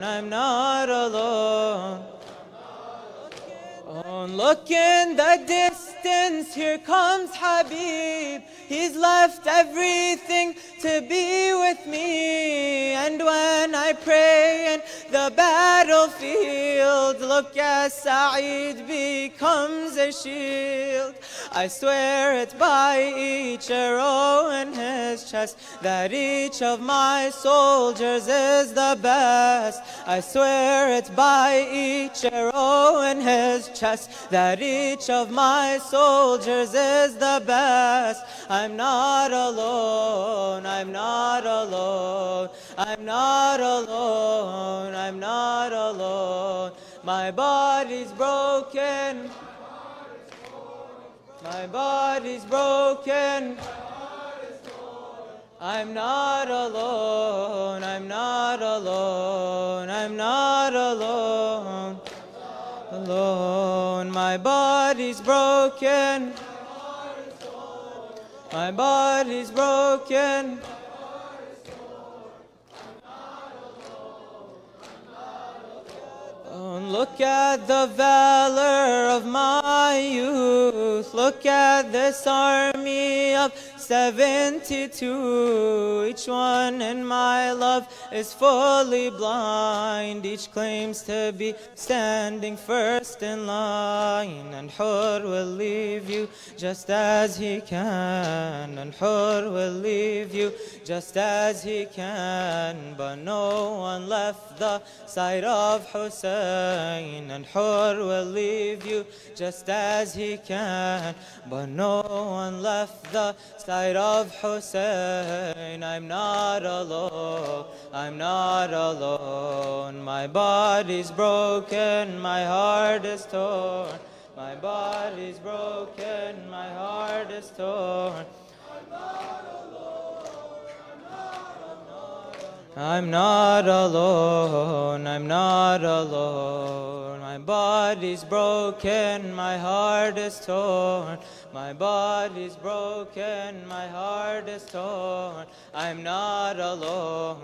I'm not alone. Oh, look in the distance, here comes Habib. He's left everything to be with me. And when I pray in the battlefield, look as Sa'id becomes a shield. I swear it by each arrow in his chest that each of my soldiers is the best. I swear it by each arrow in his chest that each of my soldiers is the best. I'm not alone, I'm not alone, I'm not alone, I'm not alone. My body's broken, my body's broken. I'm not alone, I'm not alone, I'm not alone. Alone, my body's broken, my body's broken. Oh, look at the valor of my youth. Look at this army of 72. Each one in my love is fully blind. Each claims to be standing first in line. And Hur will leave you just as he can. And Hur will leave you just as he can. But no one left the side of Hussein. And Hur will leave you just as he can. But no one left the side of Hussein. I'm not alone, I'm not alone. My body's broken, my heart is torn. My body's broken, my heart is torn. I'm not alone, I'm not alone. My body's broken, my heart is torn. My body's broken, my heart is torn. I'm not alone.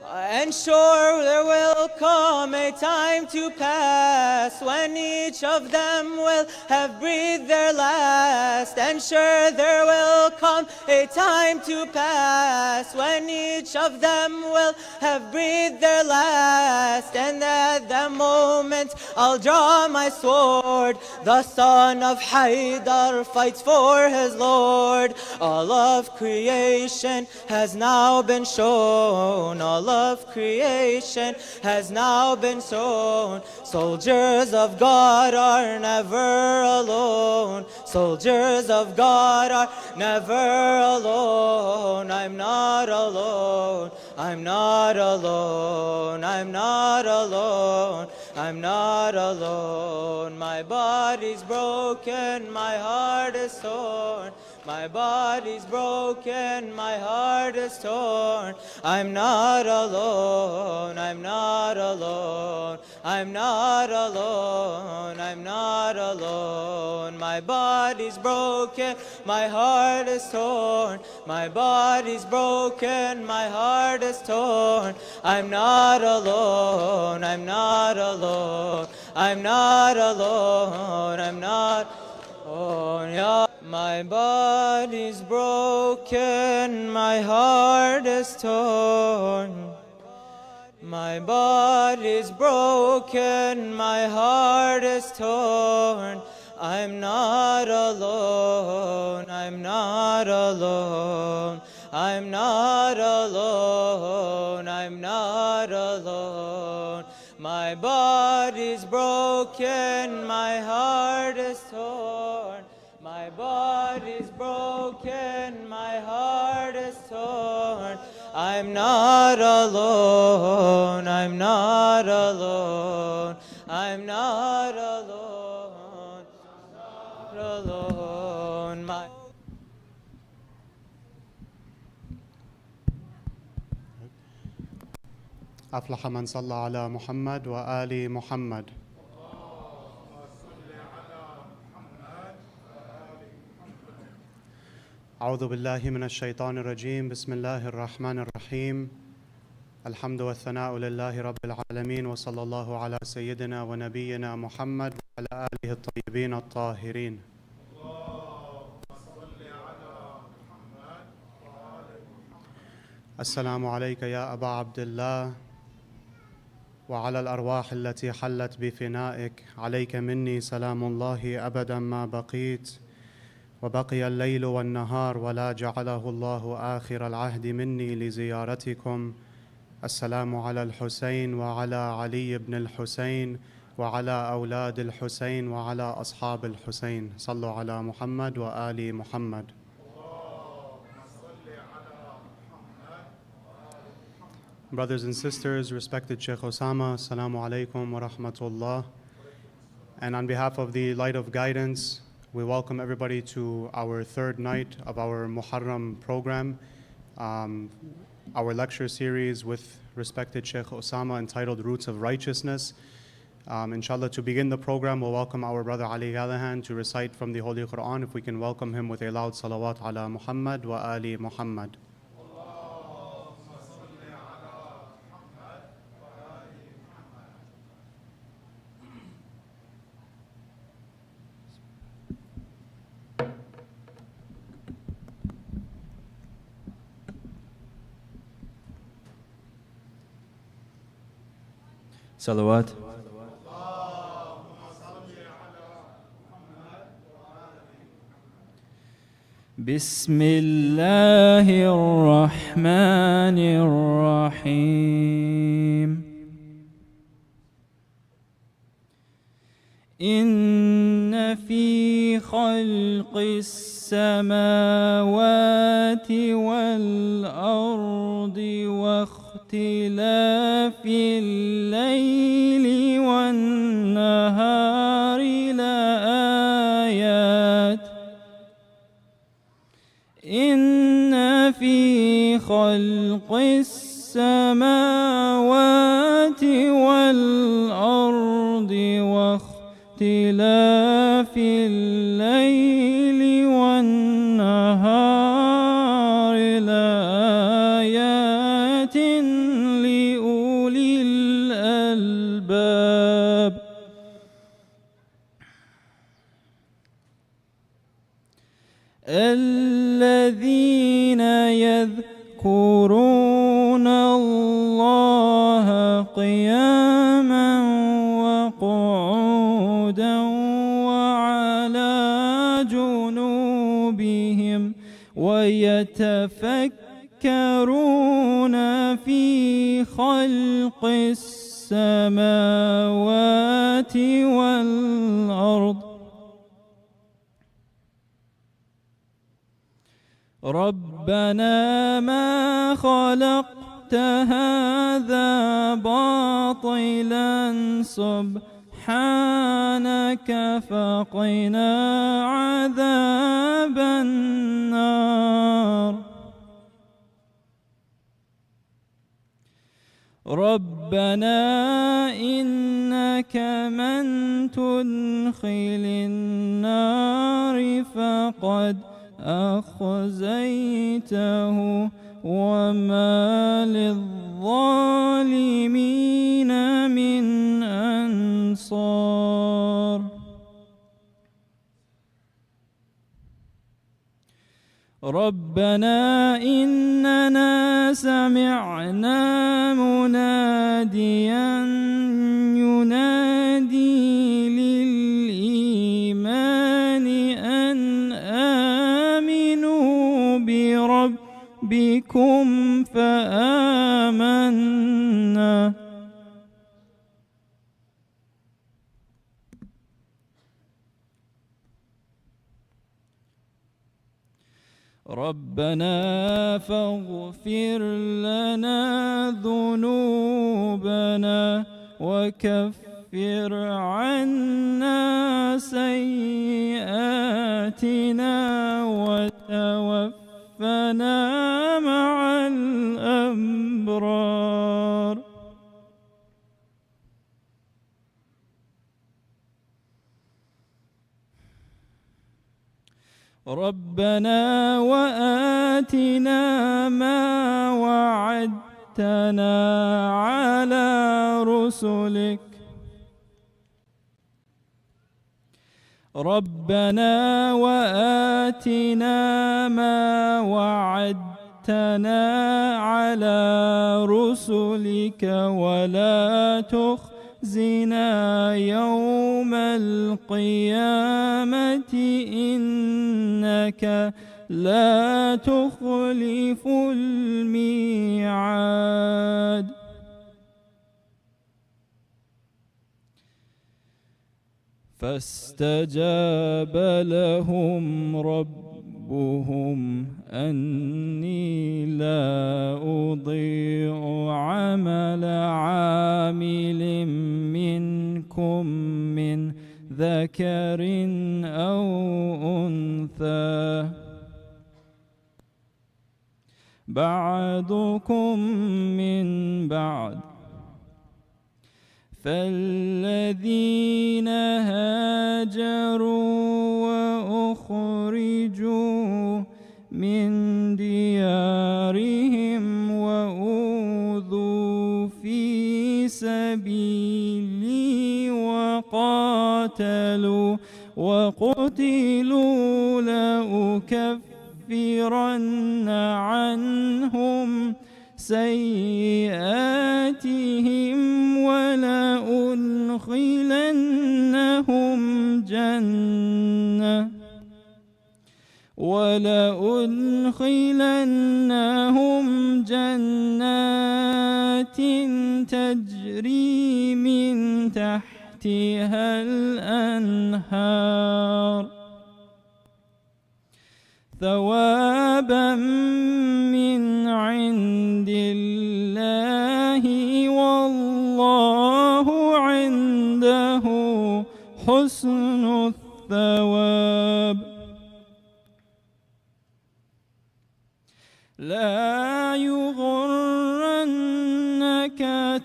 And sure there will come a time to pass when each of them will have breathed their last. And sure there will come a time to pass when each of them will have breathed their last. And at that moment I'll draw my sword. The son of Haydar fights for his Lord. All of creation has now been shown. All of creation has now been shown. Soldiers of God are never alone. Soldiers of God are never alone. I'm not alone, I'm not alone, I'm not alone, I'm not alone. My body's broken, my heart is torn. My body's broken, my heart is torn. I'm not alone, I'm not alone, I'm not alone, I'm not alone. My body's broken, my heart is torn. My body's broken, my heart is torn. I'm not alone, I'm not alone, I'm not alone, I'm not alone. My body's broken, my heart is torn. My body's broken, my heart is torn. I'm not alone, I'm not alone, I'm not alone, I'm not alone. My body's broken, my heart is torn. My body's broken, my heart is torn. I'm not alone, I'm not alone, I'm not alone, I'm not alone. My أفلح من صلى على محمد وآل محمد. أعوذ بالله من الشيطان الرجيم. بسم الله الرحمن الرحيم. الحمد والثناء لله رب العالمين وصلى الله على سيدنا ونبينا محمد وعلى آله الطيبين الطاهرين. السلام عليك يا أبا عبد الله وعلى الأرواح التي حلت بفنائك، عليك مني سلام الله أبدا ما بقيت، وبقي الليل والنهار ولا جعله الله آخر العهد مني لزيارتكم. السلام على الحسين وعلى علي بن الحسين وعلى أولاد الحسين وعلى أصحاب الحسين. صلوا على محمد وآل محمد. Brothers and sisters, respected Shaykh Usama, Assalamu alaikum wa rahmatullah. And on behalf of the Light of Guidance, we welcome everybody to our third night of our Muharram program, our lecture series with respected Shaykh Usama entitled Roots of Righteousness. Inshallah, to begin the program, we'll welcome our brother Ali Gallahan to recite from the Holy Quran. If we can welcome him with a loud salawat ala Muhammad wa ali Muhammad. صلوات. بسم الله الرحمن الرحيم. إن في خلق السماوات والأرض واختلاف الليل والنهار لآيات. إن في خلق السماوات والأرض واختلاف الليل والنهار لآيات لأولي الألباب. الذين يذكرون الله قياما وقعودا وعلى جنوبهم ويتفكرون في خلق السماوات والأرض. ربنا ما خلقت هذا باطلا سبحانك فقنا عذاب النار. ربنا إنك من تدخل النار فقد أخزيته وما للظالمين من أنصار. ربنا إننا سمعنا مناديا ينادي للإيمان أن آمنوا بربكم فآمنا. ربنا فاغفر لنا ذنوبنا وكفر عنا سيئاتنا وتوفنا مع الأبرار. ربنا وآتنا ما وعدتنا وعدتنا على رسلك ربنا وآتنا ما وعدتنا على رسلك ولا تخزنا يوم القيامة إنك لا تخلف الميعاد. فاستجاب لهم ربهم أني لا أضيع عمل عامل منكم من ذكر أو أنثى بعضكم من بعد فالذين هاجروا وأخرجوا من ديارهم وأوذوا في سبيلي وقتلوا لأكفرن عنهم سيئاتهم ولأدخلنهم جنات تجري من تحتها الأنهار ثوابا من عند الله والله عنده حسن الثواب. لا يغرنك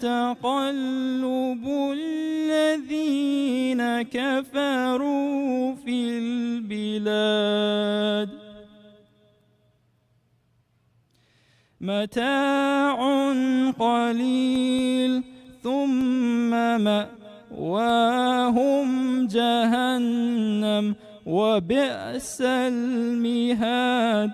تقلب الذين كفروا في البلاد متاع قليل ثم مأواهم جهنم وبئس المهاد.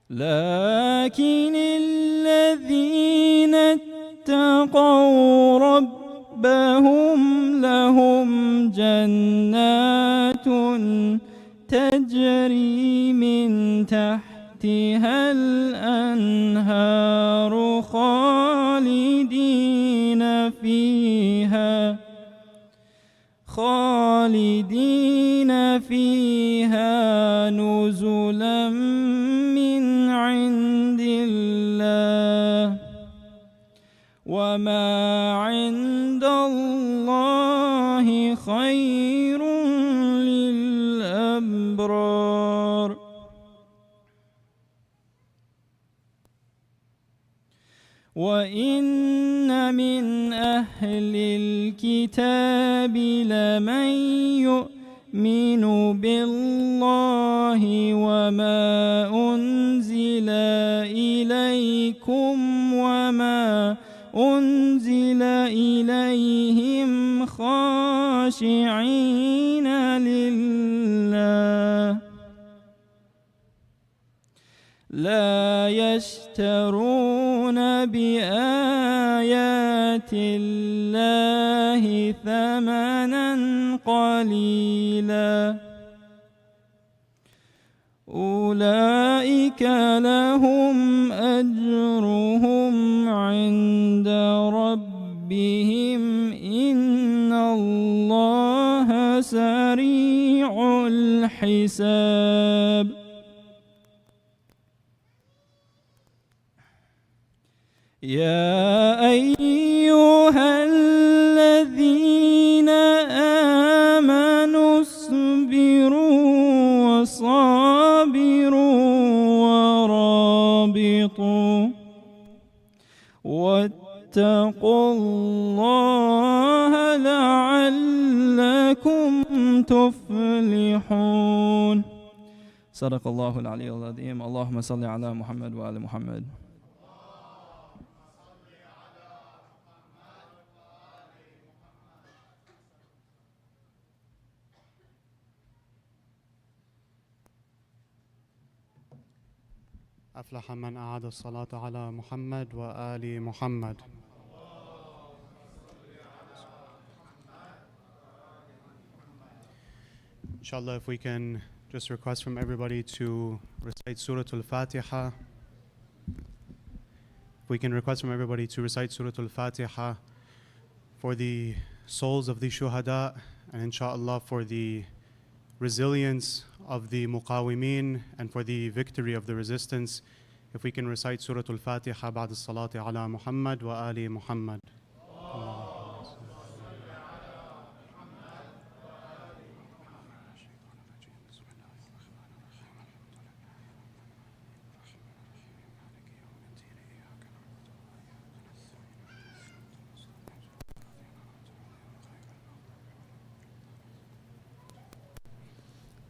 لكن الذين اتقوا ربهم لهم جنات تجري من تحتها الأنهار خالدين فيها نزلا من عند الله وما عند الله خير للأبرار. وإن من أهل الكتاب لمن يؤمن بالله وما أنزل إليكم وما أنزل إليهم خاشعين لله لا يشترون بآيات الله ثمنا قليلا أولئك لهم أجرهم عند ربهم إن الله سريع الحساب. يا أيها الذين آمنوا اصبروا وصابروا ورابطوا واتقوا الله لعلكم تفلحون. صدق الله العلي العظيم. اللهم صل على محمد وآل محمد. أفلح من أعاد الصلاة على محمد وآل محمد. Inshallah, if we can just request from everybody to recite Surah Al-Fatiha. If we can request from everybody to recite Surah Al-Fatiha for the souls of the shuhada, and inshallah for the resilience of the muqawimeen and for the victory of the resistance. If we can recite Surah Al-Fatiha ba'd as-salati ala Muhammad wa ali Muhammad.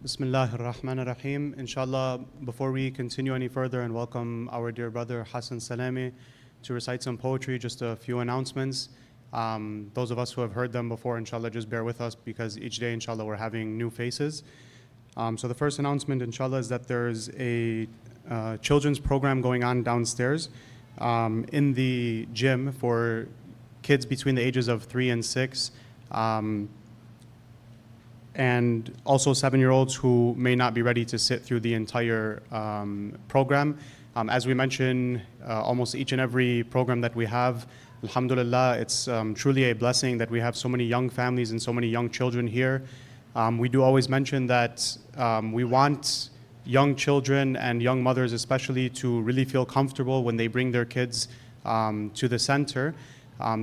Bismillah ar-Rahman ar-Rahim. Inshallah, before we continue any further and welcome our dear brother Hassan Salami to recite some poetry, just a few announcements. Those of us who have heard them before, inshallah, just bear with us because each day, inshallah, we're having new faces. So the first announcement, inshallah, is that there's a children's program going on downstairs in the gym for kids between the ages of 3 and 6. And also 7-year-olds who may not be ready to sit through the entire program. As we mention, almost each and every program that we have, alhamdulillah, it's truly a blessing that we have so many young families and so many young children here. We do always mention that we want young children and young mothers especially to really feel comfortable when they bring their kids to the center.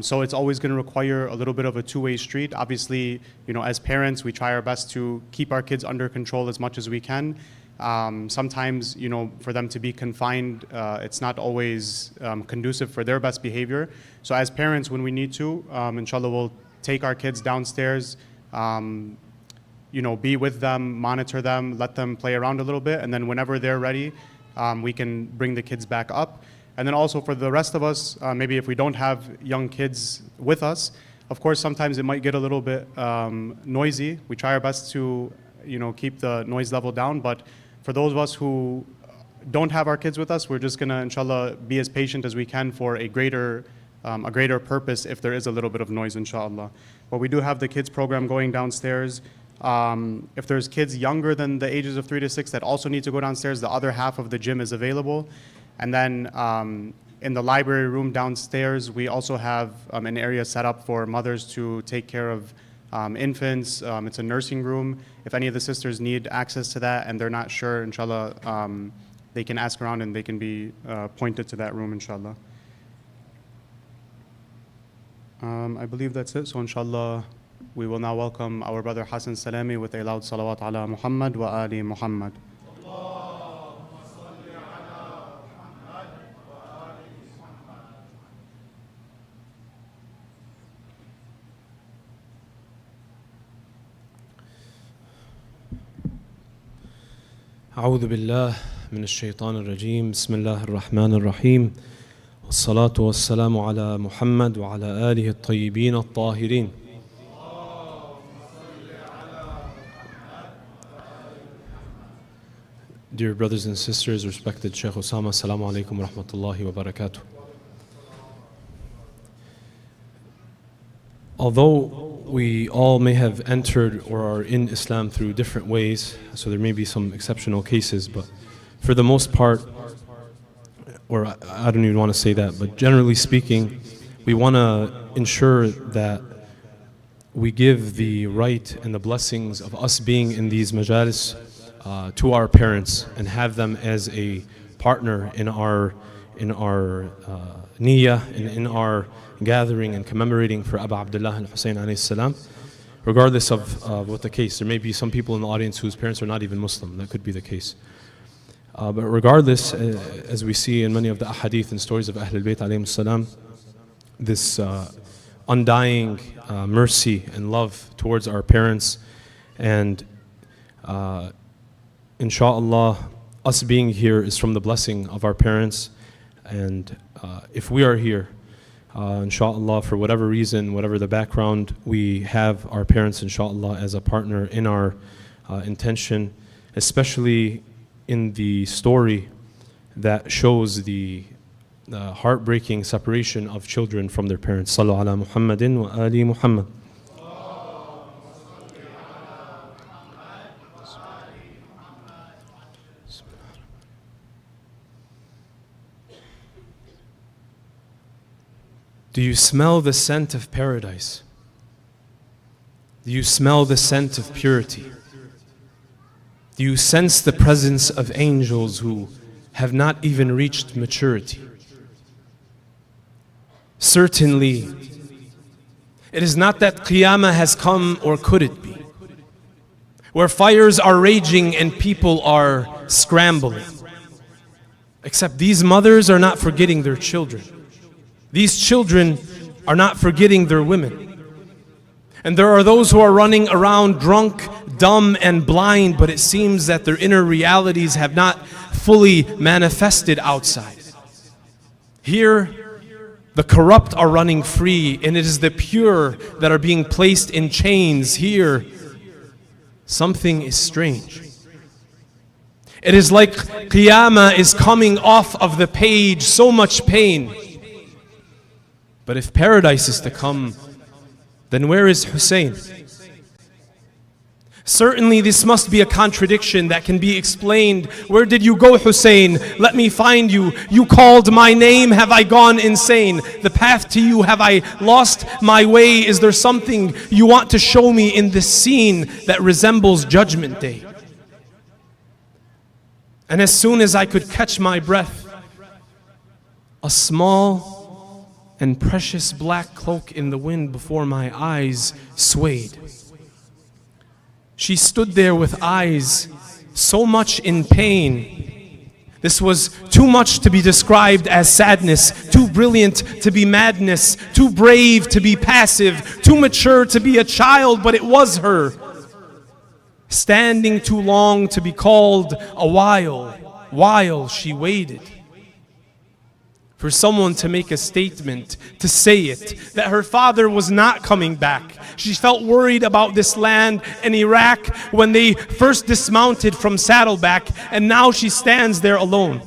So it's always going to require a little bit of a two-way street. Obviously, as parents, we try our best to keep our kids under control as much as we can. Sometimes, for them to be confined, it's not always conducive for their best behavior. So as parents, when we need to, inshallah, we'll take our kids downstairs, be with them, monitor them, let them play around a little bit, and then whenever they're ready, we can bring the kids back up. And then also for the rest of us, maybe if we don't have young kids with us, of course, sometimes it might get a little bit noisy. We try our best to, keep the noise level down. But for those of us who don't have our kids with us, we're just gonna, inshallah, be as patient as we can for a greater purpose if there is a little bit of noise, inshallah. But we do have the kids program going downstairs. If there's kids younger than the ages of 3 to 6 that also need to go downstairs, the other half of the gym is available. And then in the library room downstairs, we also have an area set up for mothers to take care of infants. It's a nursing room. If any of the sisters need access to that and they're not sure, inshallah, they can ask around and they can be pointed to that room, inshallah. I believe that's it. So inshallah, we will now welcome our brother Hassan Salami with a loud salawat ala Muhammad wa ali Muhammad. أعوذ بالله من الشيطان الرجيم بسم الله الرحمن الرحيم والصلاة والسلام على محمد وعلى آله الطيبين الطاهرين. Dear brothers and sisters, respected Shaykh Usama, assalamu alaikum wa rahmatullahi wa barakatuh. Although we all may have entered or are in Islam through different ways, so there may be some exceptional cases, but for the most part, or I don't even want to say that, but generally speaking, we want to ensure that we give the right and the blessings of us being in these majalis to our parents and have them as a partner in our niyyah and in our gathering and commemorating for Abu Abdullah al-Hussein alayhi salam, regardless of what the case. There may be some people in the audience whose parents are not even Muslim. That could be the case. But regardless, as we see in many of the ahadith and stories of Ahlul Bayt alayhim salam, this undying mercy and love towards our parents and Insha'Allah, us being here is from the blessing of our parents. And if we are here, Insha'Allah, for whatever reason, whatever the background, we have our parents, Insha'Allah, as a partner in our intention, especially in the story that shows the heartbreaking separation of children from their parents. Sallu ala Muhammadin wa ali Muhammad. Do you smell the scent of paradise? Do you smell the scent of purity? Do you sense the presence of angels who have not even reached maturity? Certainly, it is not that Qiyamah has come, or could it be, where fires are raging and people are scrambling. Except these mothers are not forgetting their children. These children are not forgetting their women. And there are those who are running around drunk, dumb, and blind, but it seems that their inner realities have not fully manifested outside. Here, the corrupt are running free, and it is the pure that are being placed in chains. Here, something is strange. It is like Qiyamah is coming off of the page, so much pain. But if paradise is to come, then where is Hussein? Certainly this must be a contradiction that can be explained. Where did you go, Hussein? Let me find you. You called my name, have I gone insane? The path to you, have I lost my way? Is there something you want to show me in this scene that resembles Judgment Day? And as soon as I could catch my breath, a small and precious black cloak in the wind before my eyes swayed. She stood there with eyes so much in pain. This was too much to be described as sadness, too brilliant to be madness, too brave to be passive, too mature to be a child, but it was her. Standing too long to be called a while she waited for someone to make a statement, to say it, that her father was not coming back. She felt worried about this land in Iraq when they first dismounted from Saddleback, and now she stands there alone.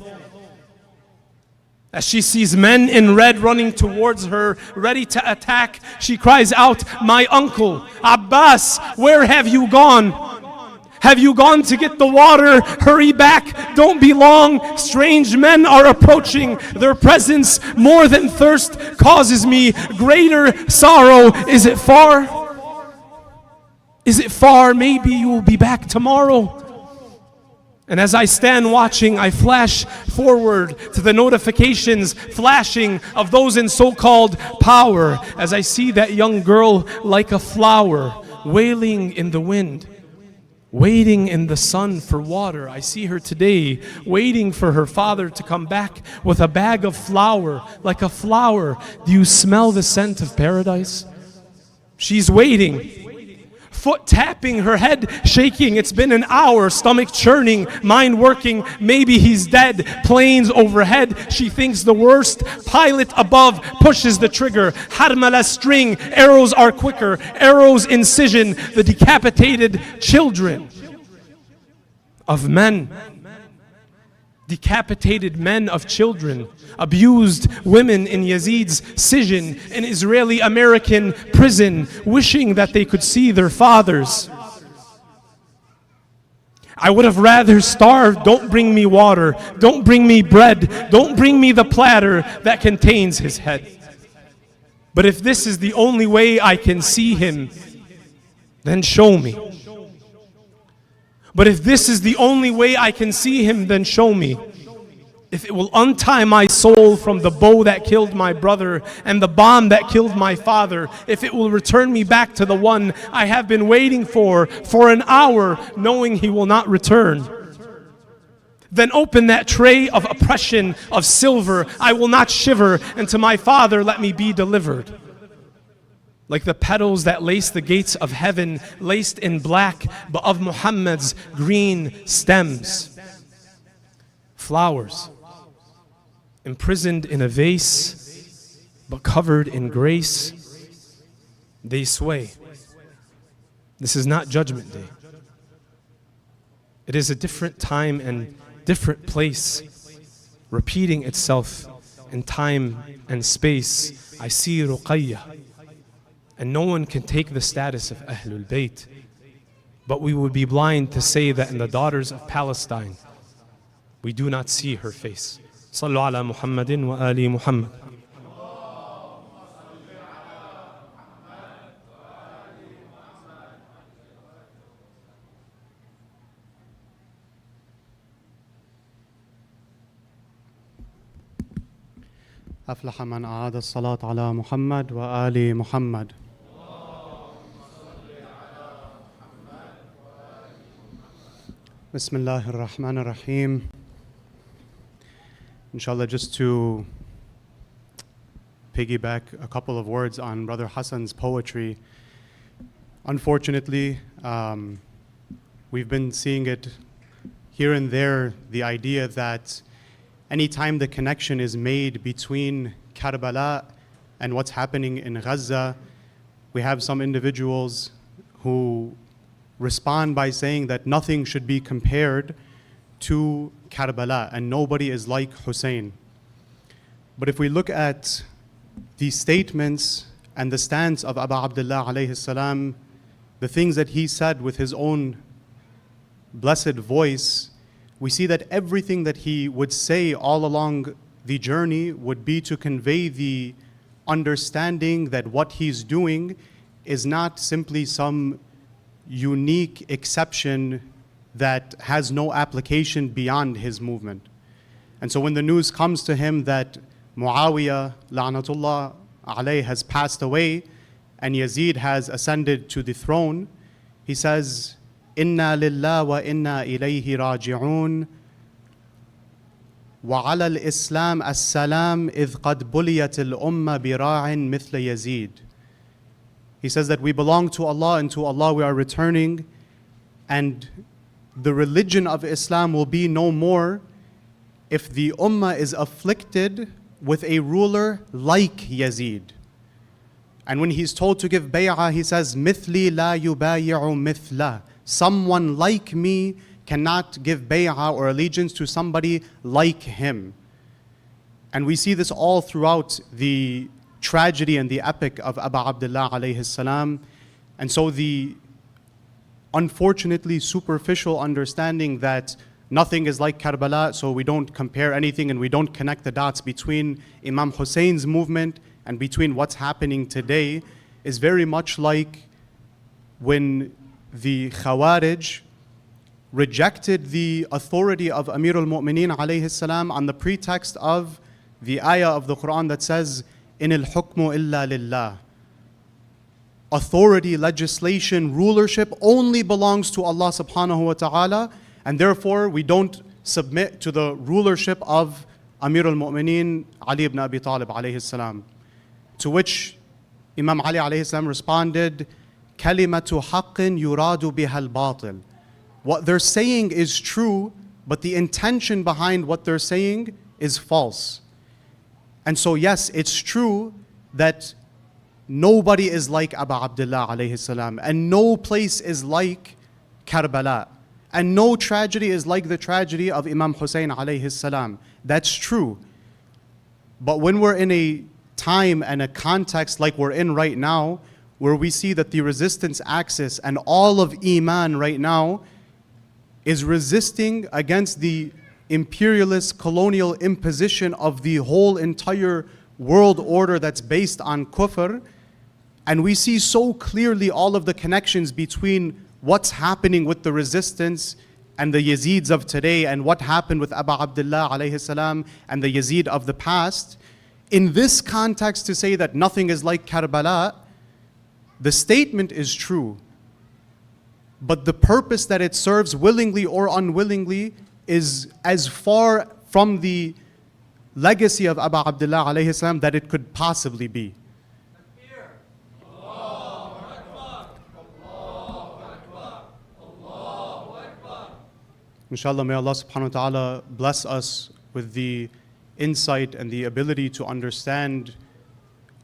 As she sees men in red running towards her, ready to attack, she cries out, "My uncle, Abbas, where have you gone? Have you gone to get the water? Hurry back, don't be long. Strange men are approaching. Their presence, more than thirst, causes me greater sorrow. Is it far? Is it far? Maybe you will be back tomorrow." And as I stand watching, I flash forward to the notifications flashing of those in so-called power, as I see that young girl like a flower wailing in the wind, waiting in the sun for water. I see her today waiting for her father to come back with a bag of flour, like a flower. Do you smell the scent of paradise? She's waiting, foot tapping, her head shaking. It's been an hour, stomach churning, mind working. Maybe he's dead. Planes overhead, she thinks the worst. Pilot above pushes the trigger. Harmala string, arrows are quicker. Arrows incision, the decapitated children of men. Decapitated men of children, abused women in Yazid's Sijin, in Israeli-American prison, wishing that they could see their fathers. I would have rather starved. Don't bring me water, don't bring me bread, don't bring me the platter that contains his head. But if this is the only way I can see him, then show me. But if this is the only way I can see him, then show me. If it will untie my soul from the bow that killed my brother and the bomb that killed my father, if it will return me back to the one I have been waiting for an hour, knowing he will not return, then open that tray of oppression of silver. I will not shiver, and to my father let me be delivered. like the petals that lace the gates of heaven, laced in black, but of Muhammad's green stems. Flowers, imprisoned in a vase, but covered in grace, they sway. This is not Judgment Day. It is a different time and different place, repeating itself in time and space. I see Ruqayyah, and no one can take the status of Ahlul Bayt. But we would be blind to say that in the daughters of Palestine, we do not see her face. Sallu ala Muhammadin wa ali Muhammad. أفلح من أعاد الصلاة على محمد وآل محمد. بسم الله الرحمن الرحيم. Inshallah, just to piggyback a couple of words on Brother Hassan's poetry. Unfortunately, we've been seeing it here and there, the idea that anytime the connection is made between Karbala and what's happening in Gaza, we have some individuals who respond by saying that nothing should be compared to Karbala and nobody is like Hussein. But if we look at the statements and the stance of Abu Abdullah alayhi salam, the things that he said with his own blessed voice, we see that everything that he would say all along the journey would be to convey the understanding that what he's doing is not simply some unique exception that has no application beyond his movement. And so when the news comes to him that Muawiyah, la'natullah alayh, has passed away and Yazid has ascended to the throne, he says, Inna lillah wa inna ilayhi raji'un wa ala al-islam as-salam idh qad buliyat al-umma bira'in mithla Yazid. He says that we belong to Allah and to Allah we are returning, and the religion of Islam will be no more if the ummah is afflicted with a ruler like Yazid. And when he's told to give bay'ah, he says, Mithli la yubayi'u mithla. Someone like me cannot give bay'ah or allegiance to somebody like him. And we see this all throughout the tragedy and the epic of Abu Abdullah alayhi salam. And so the unfortunately superficial understanding that nothing is like Karbala, so we don't compare anything and we don't connect the dots between Imam Hussein's movement and between what's happening today, is very much like when the Khawarij rejected the authority of Amir al-Mu'mineen alayhi salam on the pretext of the ayah of the Quran that says, In al-hukmu illa lillah. Authority, legislation, rulership only belongs to Allah subhanahu wa ta'ala, and therefore we don't submit to the rulership of Amir al-Mu'mineen Ali ibn Abi Talib alayhi salam. To which Imam Ali alayhi salam responded, Kalimatu haqqin yuradu biha al-batil. What they're saying is true, but the intention behind what they're saying is false. And so yes, it's true that nobody is like Abu Abdullah alayhi salam, and no place is like Karbala, and no tragedy is like the tragedy of Imam Hussein alayhi salam. That's true. But when we're in a time and a context like we're in right now, where we see that the resistance axis and all of Iman right now is resisting against the imperialist colonial imposition of the whole entire world order that's based on kufr, and we see so clearly all of the connections between what's happening with the resistance and the Yazids of today and what happened with Abu Abdullah alayhi salam and the Yazid of the past. In this context, to say that nothing is like Karbala, the statement is true, but the purpose that it serves, willingly or unwillingly, is as far from the legacy of Abu Abdullah alayhi salam that it could possibly be. Inshallah, may Allah subhanahu wa ta'ala bless us with the insight and the ability to understand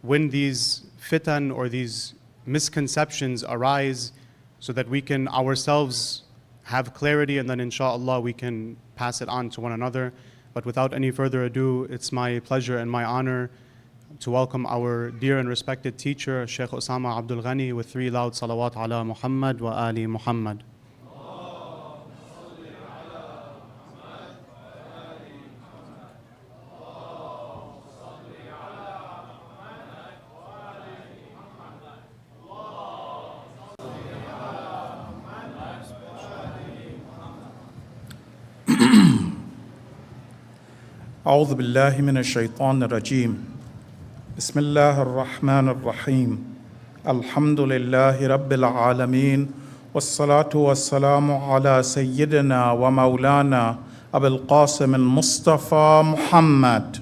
when these fitan or these misconceptions arise, so that we can ourselves have clarity, and then inshallah we can pass it on to one another. But without any further ado, it's my pleasure and my honor to welcome our dear and respected teacher, Shaykh Usama Abdulghani, with 3 loud salawat ala Muhammad wa ali Muhammad. أعوذ بالله من الشيطان الرجيم بسم الله الرحمن الرحيم الحمد لله رب العالمين والصلاة والسلام على سيدنا ومولانا أبي القاسم المصطفى محمد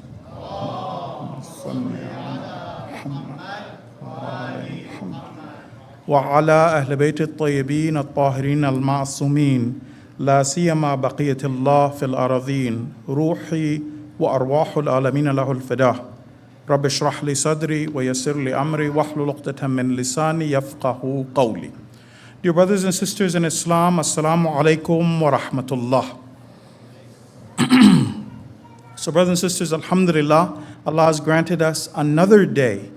وعلى أهل بيت الطيبين الطاهرين المعصومين لا سيما بقية الله في الأراضين روحي وأرواح العالمين له الفداء رب اشرح لي صدري ويسر لي أمري واحلل عقدة من لساني يفقهوا قولي. Dear brothers and sisters in Islam, Assalamu alaikum wa rahmatullah. So brothers and sisters, Alhamdulillah, Allah has granted us another day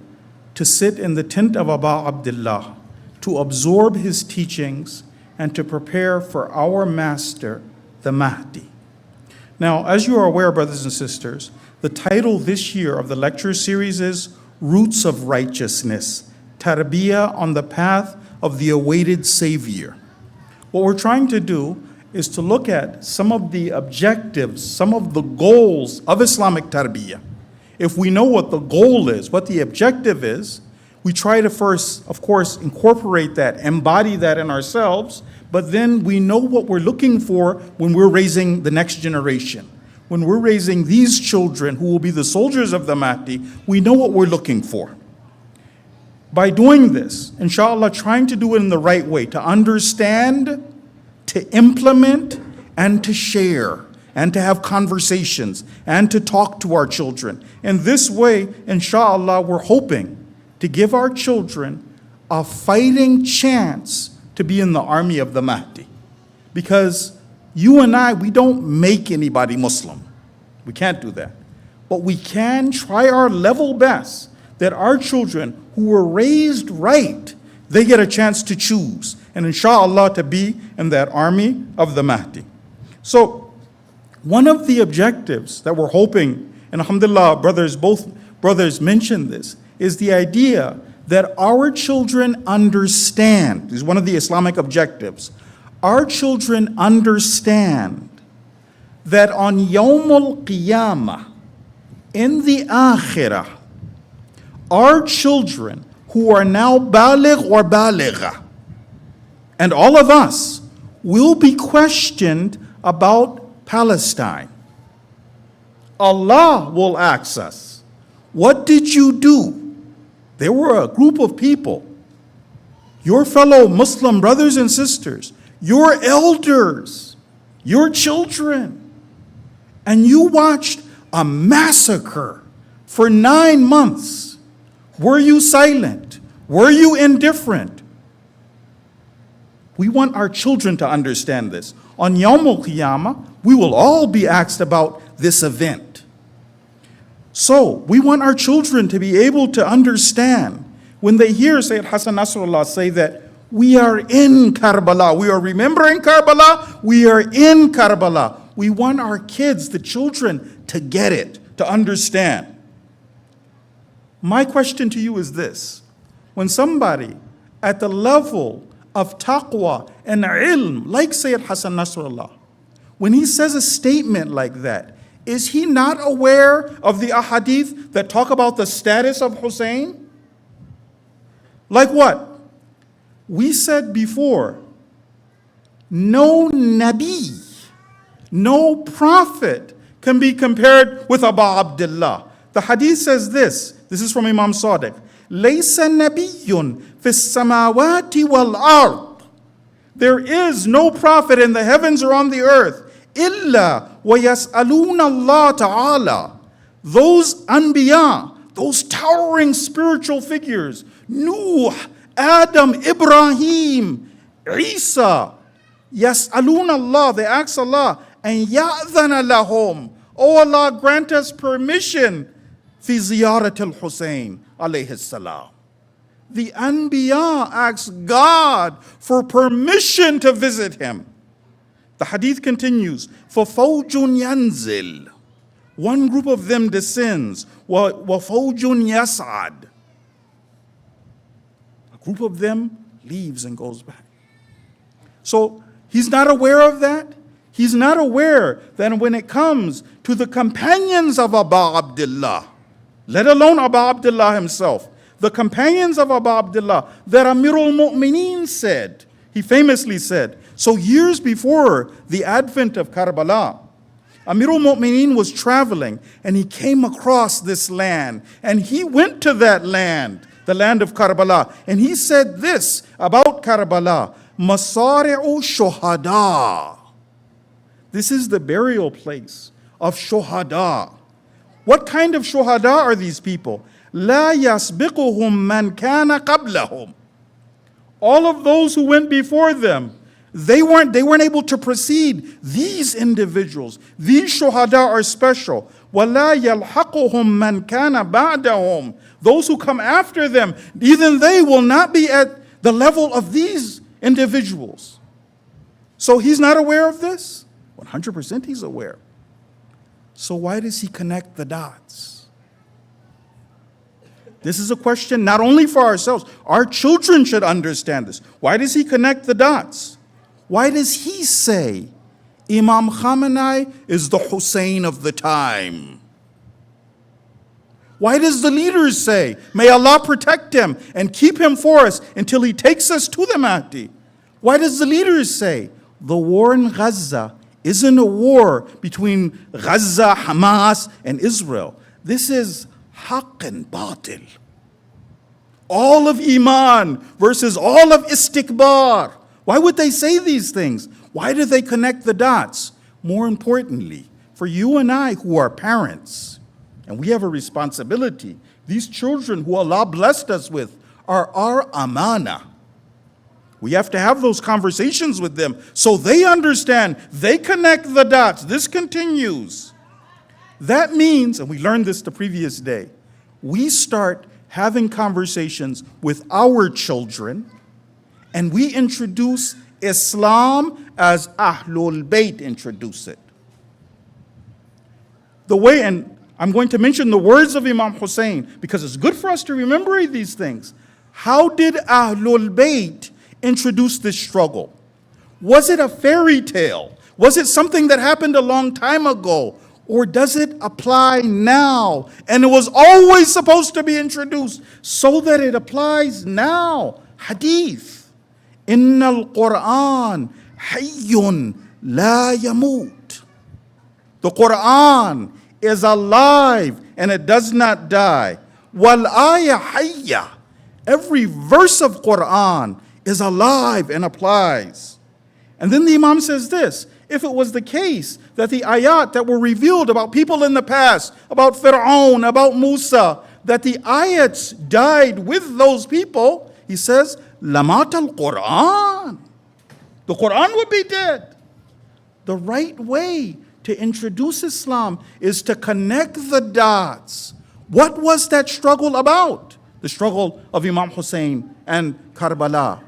to sit in the tent of Abu Abdullah, to absorb his teachings and to prepare for our master, the Mahdi. Now, as you are aware, brothers and sisters, the title this year of the lecture series is Roots of Righteousness, Tarbiyah on the Path of the Awaited Savior. What we're trying to do is to look at some of the objectives, some of the goals of Islamic tarbiyah. If we know what the goal is, what the objective is, we try to first, of course, incorporate that, embody that in ourselves, but then we know what we're looking for when we're raising the next generation. When we're raising these children who will be the soldiers of the Mahdi, we know what we're looking for. By doing this, inshallah, trying to do it in the right way, to understand, to implement, and to share, and to have conversations, and to talk to our children. In this way, inshallah, we're hoping to give our children a fighting chance to be in the army of the Mahdi. Because you and I, we don't make anybody Muslim. We can't do that. But we can try our level best that our children who were raised right, they get a chance to choose. And inshallah to be in that army of the Mahdi. So one of the objectives that we're hoping, and alhamdulillah, both brothers mentioned this, is the idea that our children understand. This is one of the Islamic objectives. Our children understand that on Yawm al-Qiyamah, in the Akhirah, our children who are now baligh or baligha, and all of us, will be questioned about Palestine. Allah will ask us, what did you do? There were a group of people, your fellow Muslim brothers and sisters, your elders, your children, and you watched a massacre for 9 months. Were you silent? Were you indifferent? We want our children to understand this. On Yawm al-Qiyamah, we will all be asked about this event. So we want our children to be able to understand when they hear Sayyid Hassan Nasrullah say that we are in Karbala, we are remembering Karbala, we are in Karbala. We want our kids, the children, to get it, to understand. My question to you is this. When somebody at the level of taqwa and ilm, like Sayyid Hassan Nasrullah, when he says a statement like that, is he not aware of the ahadith that talk about the status of Hussein? Like what? We said before, no Nabi, no prophet can be compared with Abu Abdullah. The hadith says this is from Imam Sadiq, لَيْسَ نَبِيٌّ فِي السَّمَاوَاتِ وَالْأَرْضِ. There is no prophet in the heavens or on the earth, إِلَّا وَيَسْأَلُونَ اللَّهَ تَعَالَى. Those anbiya, those towering spiritual figures, Nuh, Adam, Ibrahim, Isa, yas'alun Allah, they ask Allah, and ya'dhana lahum, oh Allah, grant us permission, fi ziyarat al-Husayn, alayhi salam. The Anbiya ask God for permission to visit him. The hadith continues, فَفَوْجٌ يَنزِلُ, one group of them descends, وَفَوْجٌ يَسْعَدُ, a group of them leaves and goes back. So he's not aware of that. He's not aware that when it comes to the companions of Abu Abdullah, let alone Abu Abdullah himself, the companions of Abu Abdullah, that Amirul Mu'mineen said, he famously said, so years before the advent of Karbala, Amirul Mu'mineen was traveling and he came across this land and he went to that land, the land of Karbala, and he said this about Karbala, Masari'u Shuhada. This is the burial place of Shuhada. What kind of Shuhada are these people? La yasbiquhum man kana qablahum. All of those who went before them, they weren't able to proceed. These individuals, these Shuhada are special. وَلَا يَلْحَقُهُمْ مَنْ كَانَ بَعْدَهُمْ. Those who come after them, even they will not be at the level of these individuals. So he's not aware of this? 100% he's aware. So why does he connect the dots? This is a question not only for ourselves, our children should understand this. Why does he connect the dots? Why does he say Imam Khamenei is the Hussein of the time? Why does the leaders say, may Allah protect him and keep him for us until he takes us to the Mahdi? Why does the leaders say, the war in Gaza isn't a war between Gaza, Hamas, and Israel. This is haqq and batil. All of Iman versus all of istikbar. Why would they say these things? Why do they connect the dots? More importantly, for you and I who are parents, and we have a responsibility, these children who Allah blessed us with are our amana. We have to have those conversations with them so they understand, they connect the dots. This continues. That means, and we learned this the previous day, we start having conversations with our children and we introduce Islam as Ahlul Bayt introduce it. The way, and I'm going to mention the words of Imam Hussein because it's good for us to remember these things. How did Ahlul Bayt introduce this struggle? Was it a fairy tale? Was it something that happened a long time ago? Or does it apply now? And it was always supposed to be introduced so that it applies now. Hadith. Inna al-Quran hayyun la yamut. The Quran is alive and it does not die. Wal ayah hayya. Every verse of Quran is alive and applies. And then the Imam says this, if it was the case that the ayat that were revealed about people in the past, about Fir'aun, about Musa, that the ayats died with those people, he says, lamat al-Quran. The Quran would be dead. The right way to introduce Islam is to connect the dots. What was that struggle about? The struggle of Imam Hussein and Karbala.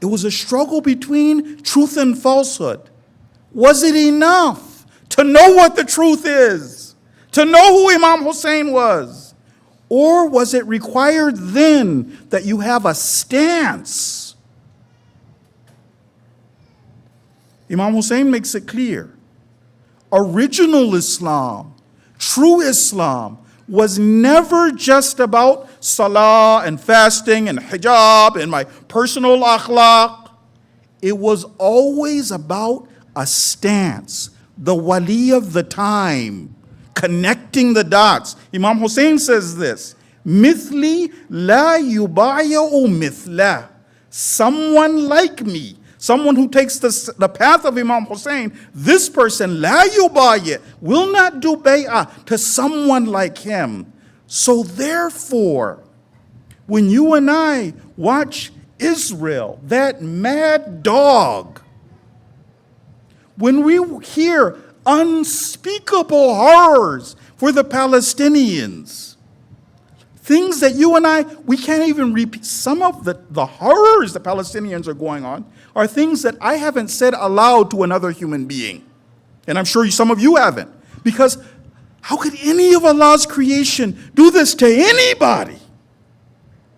It was a struggle between truth and falsehood. Was it enough to know what the truth is? To know who Imam Hussein was? Or was it required then that you have a stance? Imam Hussein makes it clear. Original Islam, true Islam, was never just about salah and fasting and hijab and my personal akhlaq. It was always about a stance, the wali of the time, connecting the dots. Imam Hussein says this, Mithli la yubaya'u mithla. Someone like me, someone who takes the path of Imam Hussein, this person, la yubayya, will not do bay'ah to someone like him. So therefore, when you and I watch Israel, that mad dog, when we hear unspeakable horrors for the Palestinians, things that you and I, we can't even repeat. Some of the horrors the Palestinians are going on are things that I haven't said aloud to another human being. And I'm sure some of you haven't. Because how could any of Allah's creation do this to anybody?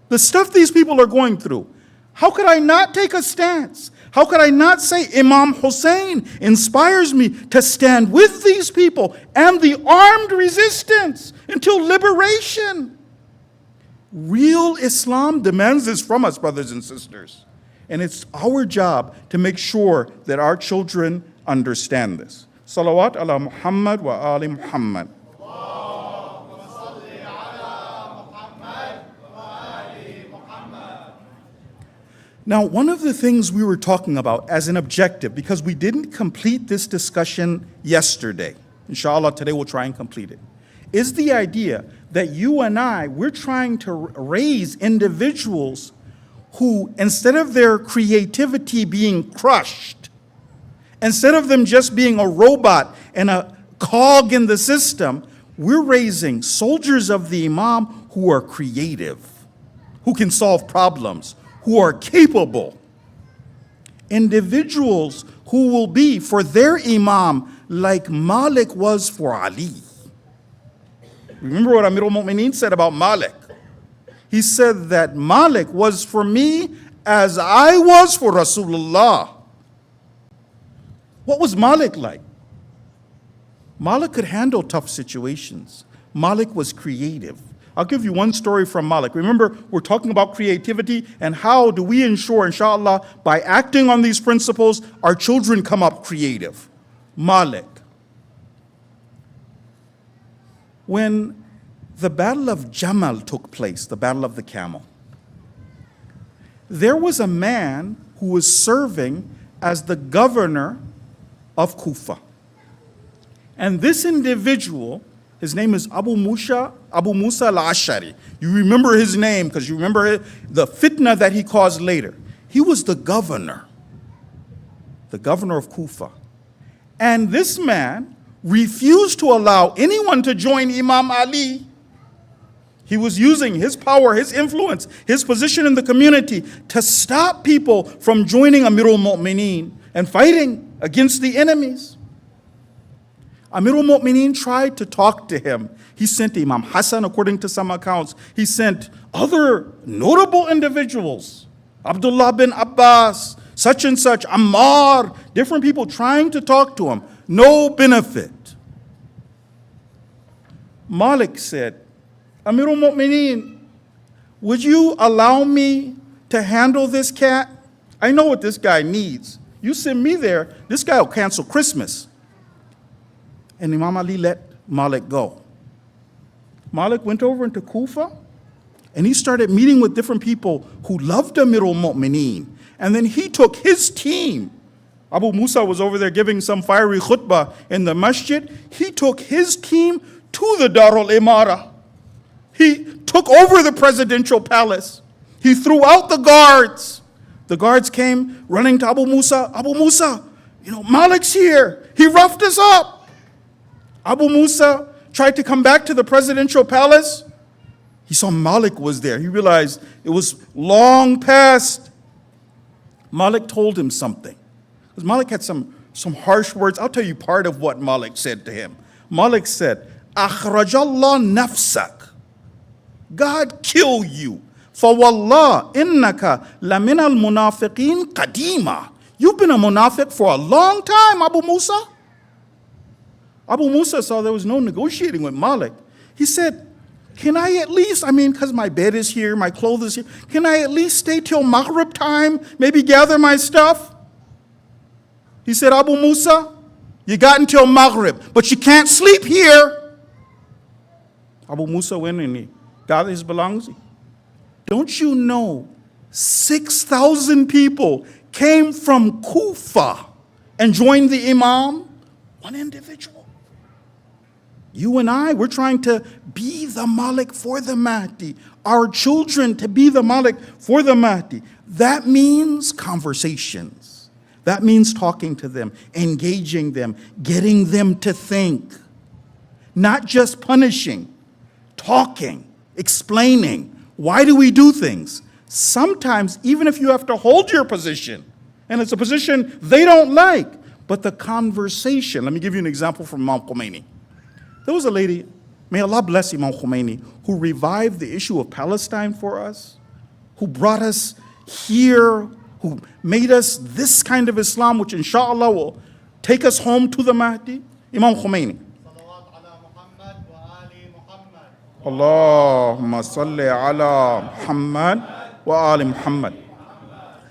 The stuff these people are going through. How could I not take a stance? How could I not say Imam Hussein inspires me to stand with these people and the armed resistance until liberation? Real Islam demands this from us, brothers and sisters. And it's our job to make sure that our children understand this. Salawat ala Muhammad wa ali Muhammad. Now, one of the things we were talking about as an objective, because we didn't complete this discussion yesterday, inshallah today we'll try and complete it, is the idea that you and I, we're trying to raise individuals who, instead of their creativity being crushed, instead of them just being a robot and a cog in the system, we're raising soldiers of the Imam who are creative, who can solve problems, who are capable. Individuals who will be for their Imam like Malik was for Ali. Remember what Amir al-Mu'mineen said about Malik? He said that Malik was for me as I was for Rasulullah. What was Malik like? Malik could handle tough situations. Malik was creative. I'll give you one story from Malik. Remember, we're talking about creativity and how do we ensure, inshallah, by acting on these principles, our children come up creative. Malik. When the Battle of Jamal took place, the Battle of the Camel, there was a man who was serving as the governor of Kufa. And this individual, his name is Abu Musa al-Ashari. You remember his name because you remember the fitna that he caused later. He was the governor of Kufa. And this man refused to allow anyone to join Imam Ali. He was using his power, his influence, his position in the community to stop people from joining Amir al-Mu'mineen and fighting against the enemies. Amir al-Mu'mineen tried to talk to him. He sent Imam Hassan, according to some accounts. He sent other notable individuals, Abdullah bin Abbas, such and such, Ammar, different people trying to talk to him. No benefit. Malik said, Amir al-Mu'mineen, would you allow me to handle this cat? I know what this guy needs. You send me there, this guy will cancel Christmas. And Imam Ali let Malik go. Malik went over into Kufa and he started meeting with different people who loved Amir al-Mu'mineen. And then he took his team. Abu Musa was over there giving some fiery khutbah in the masjid. He took his team to the Darul Imara. He took over the presidential palace. He threw out the guards. The guards came running to Abu Musa. Abu Musa, Malik's here. He roughed us up. Abu Musa tried to come back to the presidential palace. He saw Malik was there. He realized it was long past. Malik told him something. Because Malik had some harsh words. I'll tell you part of what Malik said to him. Malik said, Akhrajallah nafsak. God kill you. فَوَاللَّهِ إِنَّكَ لَمِنَ الْمُنَافِقِينَ قَدِيمًا. You've been a munafiq for a long time, Abu Musa. Abu Musa saw there was no negotiating with Malik. He said, can I at least, because my bed is here, my clothes is here, can I at least stay till Maghrib time, maybe gather my stuff? He said, Abu Musa, you got until Maghrib, but you can't sleep here. Abu Musa went and he gathered his belongings. Don't you know 6,000 people came from Kufa and joined the Imam. One individual. You and I, we're trying to be the Malik for the Mahdi. Our children to be the Malik for the Mahdi. That means conversations. That means talking to them, engaging them, getting them to think. Not just punishing, talking, explaining. Why do we do things? Sometimes, even if you have to hold your position, and it's a position they don't like, but the conversation. Let me give you an example from Imam Khomeini. There was a lady, may Allah bless Imam Khomeini, who revived the issue of Palestine for us, who brought us here, who made us this kind of Islam, which inshallah will take us home to the Mahdi. Imam Khomeini. Allahumma salli ala Muhammad wa ali Muhammad.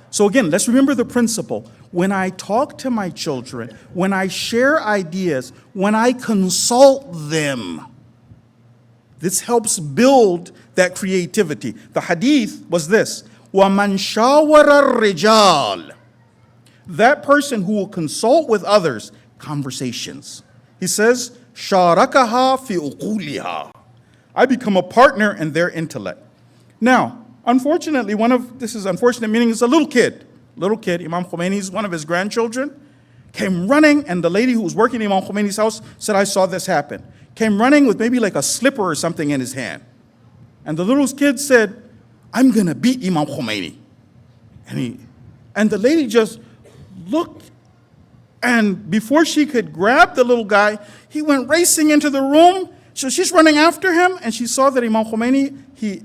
So again, let's remember the principle. When I talk to my children, when I share ideas, when I consult them, this helps build that creativity. The hadith was this: وَمَنْ شَاوَرَ الرِّجَالِ. That person who will consult with others, conversations. He says, شَارَكَهَا فِي أُقُولِهَا. I become a partner in their intellect. Now, unfortunately, this is unfortunate, meaning it's a little kid, Imam Khomeini's, one of his grandchildren, came running, and the lady who was working in Imam Khomeini's house said, I saw this happen. Came running with maybe like a slipper or something in his hand. And the little kid said, I'm gonna beat Imam Khomeini. And the lady just looked, and before she could grab the little guy, he went racing into the room. So she's running after him, and she saw that Imam Khomeini, he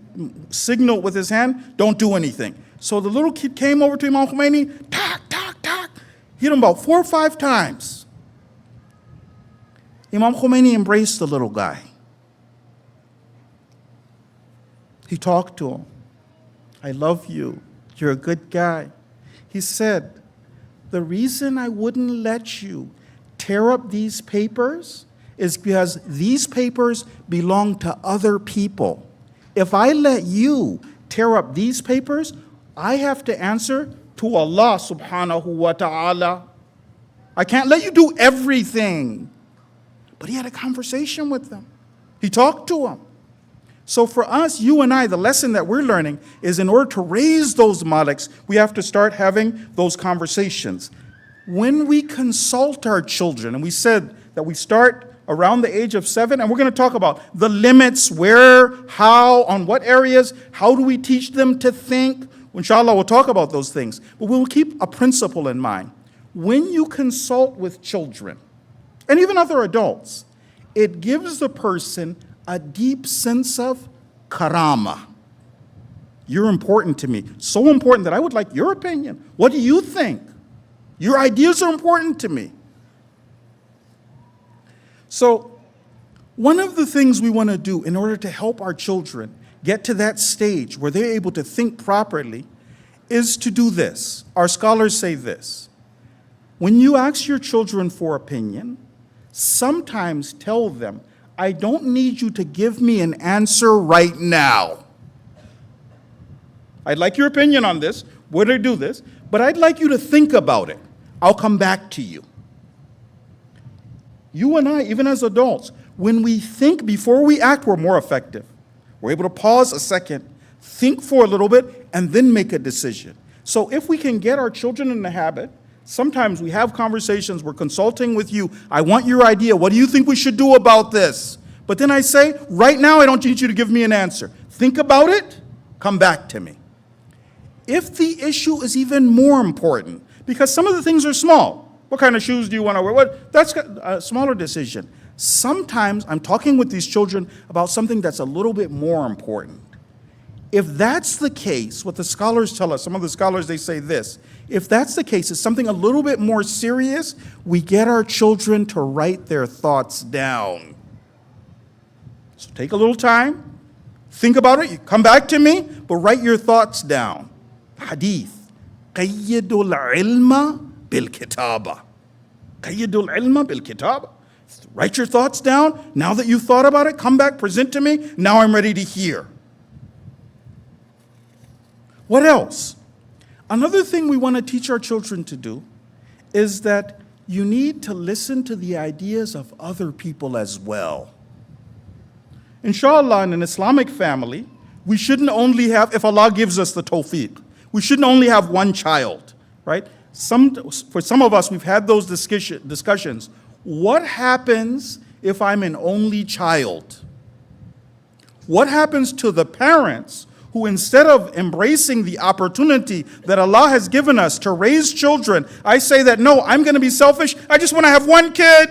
signaled with his hand, don't do anything. So the little kid came over to Imam Khomeini, hit him about 4 or 5 times. Imam Khomeini embraced the little guy. He talked to him. I love you. You're a good guy. He said, the reason I wouldn't let you tear up these papers is because these papers belong to other people. If I let you tear up these papers, I have to answer to Allah subhanahu wa ta'ala. I can't let you do everything. But he had a conversation with them. He talked to them. So for us, you and I, the lesson that we're learning is in order to raise those maliks, we have to start having those conversations. When we consult our children, and we said that we start around the age of 7, and we're going to talk about the limits, where, how, on what areas, how do we teach them to think. Inshallah, we'll talk about those things. But we'll keep a principle in mind. When you consult with children, and even other adults, it gives the person a deep sense of karama. You're important to me. So important that I would like your opinion. What do you think? Your ideas are important to me. So, one of the things we want to do in order to help our children get to that stage where they're able to think properly is to do this. Our scholars say this: when you ask your children for opinion, sometimes tell them, I don't need you to give me an answer right now. I'd like your opinion on this, would I do this, but I'd like you to think about it. I'll come back to you. You and I, even as adults, when we think before we act, we're more effective. We're able to pause a second, think for a little bit, and then make a decision. So if we can get our children in the habit, sometimes we have conversations, we're consulting with you, I want your idea, what do you think we should do about this? But then I say, right now I don't need you to give me an answer. Think about it, come back to me. If the issue is even more important, because some of the things are small, what kind of shoes do you want to wear? That's a smaller decision. Sometimes I'm talking with these children about something that's a little bit more important. If that's the case, what the scholars tell us, some of the scholars, they say this: if that's the case, it's something a little bit more serious, we get our children to write their thoughts down. So take a little time, think about it, you come back to me, but write your thoughts down. Hadith, qayyidul ilma bil kitaba. Qayyidul ilma bil kitaba. Write your thoughts down. Now that you've thought about it, come back, present to me. Now I'm ready to hear. What else? Another thing we want to teach our children to do is that you need to listen to the ideas of other people as well. Inshallah, in an Islamic family, we shouldn't only have, if Allah gives us the tawfiq, we shouldn't only have one child, right? For some of us, we've had those discussions. What happens if I'm an only child? What happens to the parents who, instead of embracing the opportunity that Allah has given us to raise children, I say that, no, I'm going to be selfish, I just want to have one kid?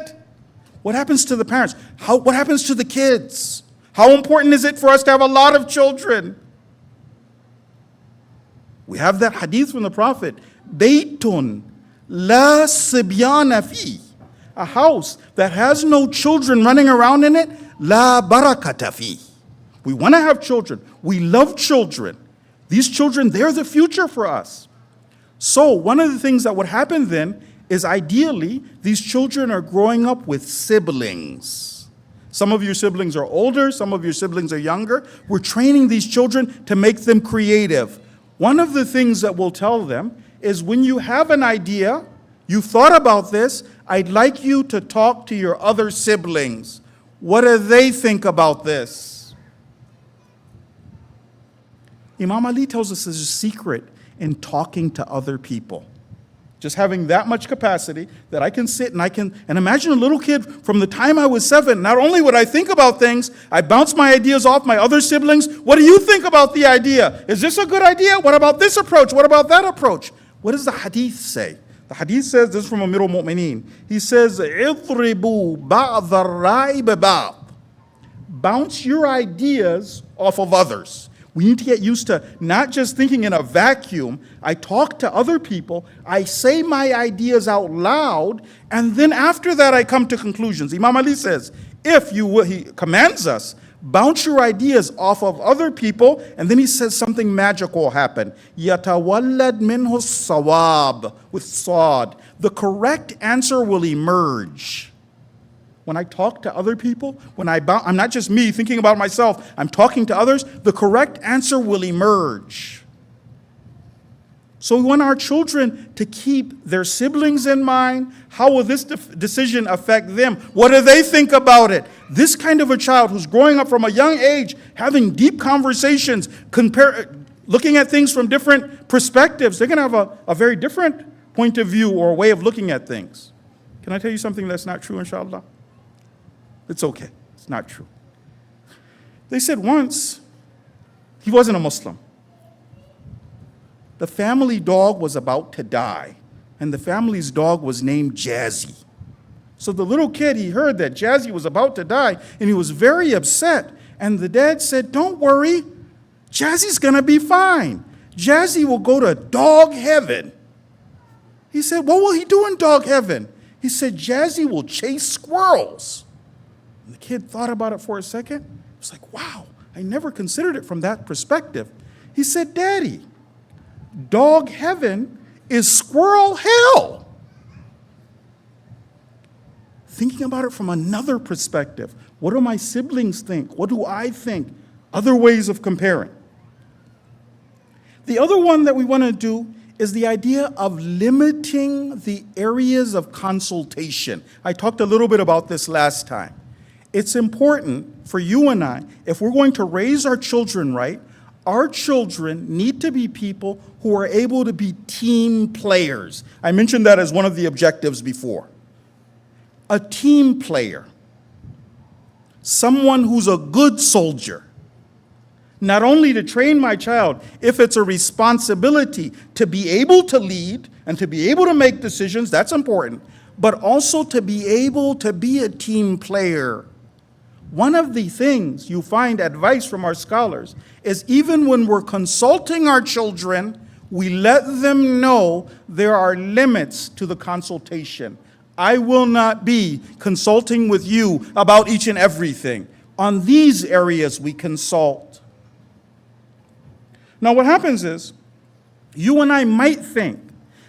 What happens to the parents? What happens to the kids? How important is it for us to have a lot of children? We have that hadith from the Prophet, Baytun la sibyana fi, a house that has no children running around in it, la barakata fi. We want to have children. We love children. These children, they're the future for us. So one of the things that would happen then is ideally these children are growing up with siblings. Some of your siblings are older, some of your siblings are younger. We're training these children to make them creative. One of the things that we'll tell them is when you have an idea, you've thought about this, I'd like you to talk to your other siblings. What do they think about this? Imam Ali tells us there's a secret in talking to other people. Just having that much capacity that I can sit and imagine a little kid from the time I was 7. Not only would I think about things, I bounce my ideas off my other siblings. What do you think about the idea? Is this a good idea? What about this approach? What about that approach? What does the hadith say? The hadith says, this is from Amirul Mu'mineen. He says, اضربوا بعض الرأي ببعض. Bounce your ideas off of others. We need to get used to not just thinking in a vacuum. I talk to other people, I say my ideas out loud, and then after that I come to conclusions. Imam Ali says, if you will, he commands us, bounce your ideas off of other people, and then he says something magical will happen. يَتَوَلَّدْ مِنْهُ الصَّوَابِ with Sad. The correct answer will emerge. When I talk to other people, I'm not just me thinking about myself, I'm talking to others, the correct answer will emerge. So we want our children to keep their siblings in mind. How will this decision affect them? What do they think about it? This kind of a child who's growing up from a young age, having deep conversations, looking at things from different perspectives, they're going to have a very different point of view or way of looking at things. Can I tell you something that's not true, inshallah? It's okay. It's not true. They said once, he wasn't a Muslim. The family dog was about to die, and the family's dog was named Jazzy. So the little kid, he heard that Jazzy was about to die, and he was very upset. And the dad said, don't worry, Jazzy's gonna be fine. Jazzy will go to dog heaven. He said, what will he do in dog heaven? He said, Jazzy will chase squirrels. And the kid thought about it for a second. He was like, wow, I never considered it from that perspective. He said, Daddy, dog heaven is squirrel hell. Thinking about it from another perspective. What do my siblings think? What do I think? Other ways of comparing. The other one that we want to do is the idea of limiting the areas of consultation. I talked a little bit about this last time. It's important for you and I, if we're going to raise our children right, our children need to be people who are able to be team players. I mentioned that as one of the objectives before. A team player. Someone who's a good soldier. Not only to train my child, if it's a responsibility to be able to lead and to be able to make decisions, that's important, but also to be able to be a team player. One of the things you find advice from our scholars is even when we're consulting our children, we let them know there are limits to the consultation. I will not be consulting with you about each and everything. On these areas we consult. Now what happens is, you and I might think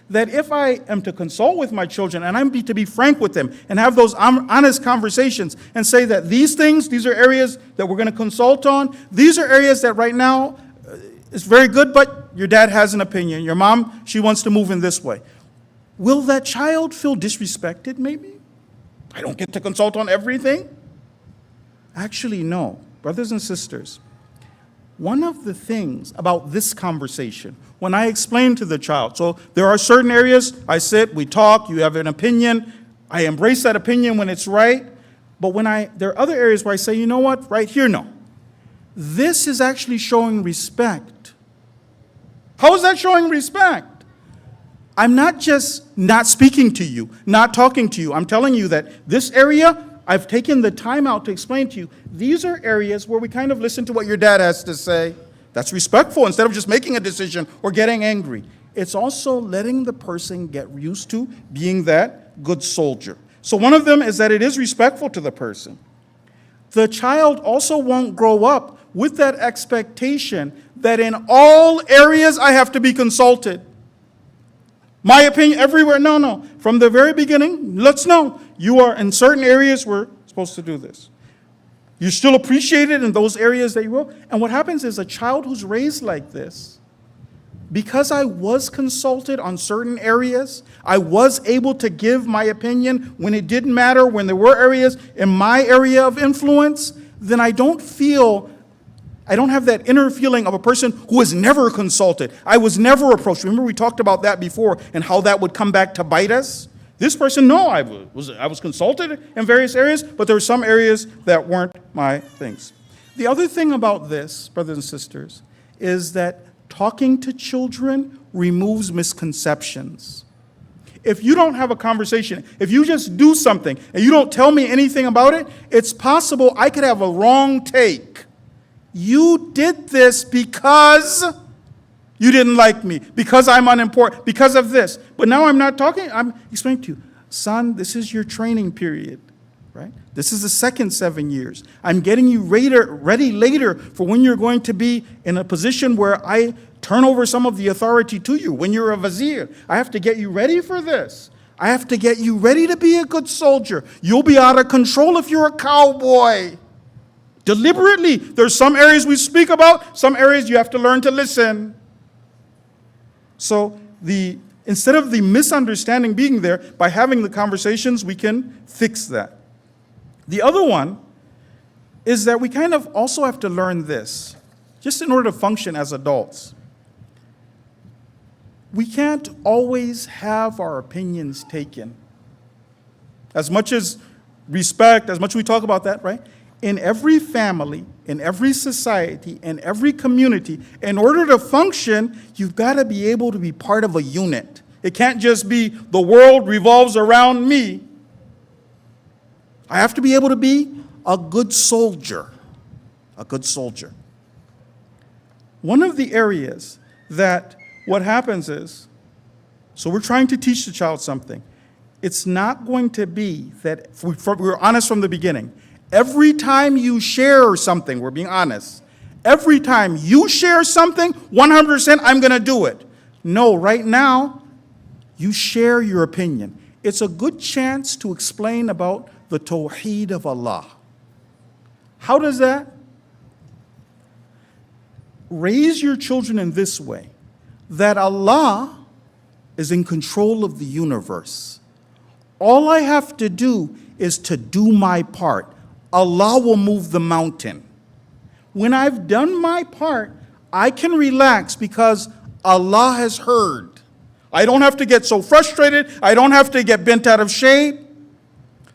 that if I am to consult with my children and I'm to be frank with them and have those honest conversations and say that these are areas that we're going to consult on, these are areas that right now is very good, but your dad has an opinion. Your mom, she wants to move in this way. Will that child feel disrespected maybe? I don't get to consult on everything? Actually, no. Brothers and sisters, one of the things about this conversation, when I explain to the child, so there are certain areas, I sit, we talk, you have an opinion, I embrace that opinion when it's right, but there are other areas where I say, you know what, right here, no. This is actually showing respect. How is that showing respect? I'm not just not speaking to you, not talking to you. I'm telling you that this area, I've taken the time out to explain to you. These are areas where we kind of listen to what your dad has to say. That's respectful instead of just making a decision or getting angry. It's also letting the person get used to being that good soldier. So one of them is that it is respectful to the person. The child also won't grow up with that expectation that in all areas I have to be consulted. My opinion everywhere, no. From the very beginning, let's know. You are in certain areas, we're supposed to do this. You're still appreciated in those areas that you will. And what happens is a child who's raised like this, because I was consulted on certain areas, I was able to give my opinion when it didn't matter, when there were areas in my area of influence, then I don't have that inner feeling of a person who was never consulted. I was never approached. Remember we talked about that before and how that would come back to bite us? This person, no, I was consulted in various areas, but there were some areas that weren't my things. The other thing about this, brothers and sisters, is that talking to children removes misconceptions. If you don't have a conversation, if you just do something and you don't tell me anything about it, it's possible I could have a wrong take. You did this because you didn't like me, because I'm unimportant, because of this. But now I'm not talking, I'm explaining to you, son, this is your training period, right? This is the second 7 years. I'm getting you ready later for when you're going to be in a position where I turn over some of the authority to you, when you're a vizier. I have to get you ready for this. I have to get you ready to be a good soldier. You'll be out of control if you're a cowboy. Deliberately, there's some areas we speak about, some areas you have to learn to listen. So instead of the misunderstanding being there, by having the conversations, we can fix that. The other one is that we kind of also have to learn this, just in order to function as adults. We can't always have our opinions taken. As much as respect, as much as we talk about that, right? In every family, in every society, in every community, in order to function, you've got to be able to be part of a unit. It can't just be the world revolves around me. I have to be able to be a good soldier. A good soldier. One of the areas that what happens is, so we're trying to teach the child something. It's not going to be that, we're honest from the beginning. Every time you share something, we're being honest. Every time you share something, 100% I'm going to do it. No, right now, you share your opinion. It's a good chance to explain about the Tawheed of Allah. How does that? Raise your children in this way, that Allah is in control of the universe. All I have to do is to do my part. Allah will move the mountain. When I've done my part, I can relax because Allah has heard. I don't have to get so frustrated. I don't have to get bent out of shape.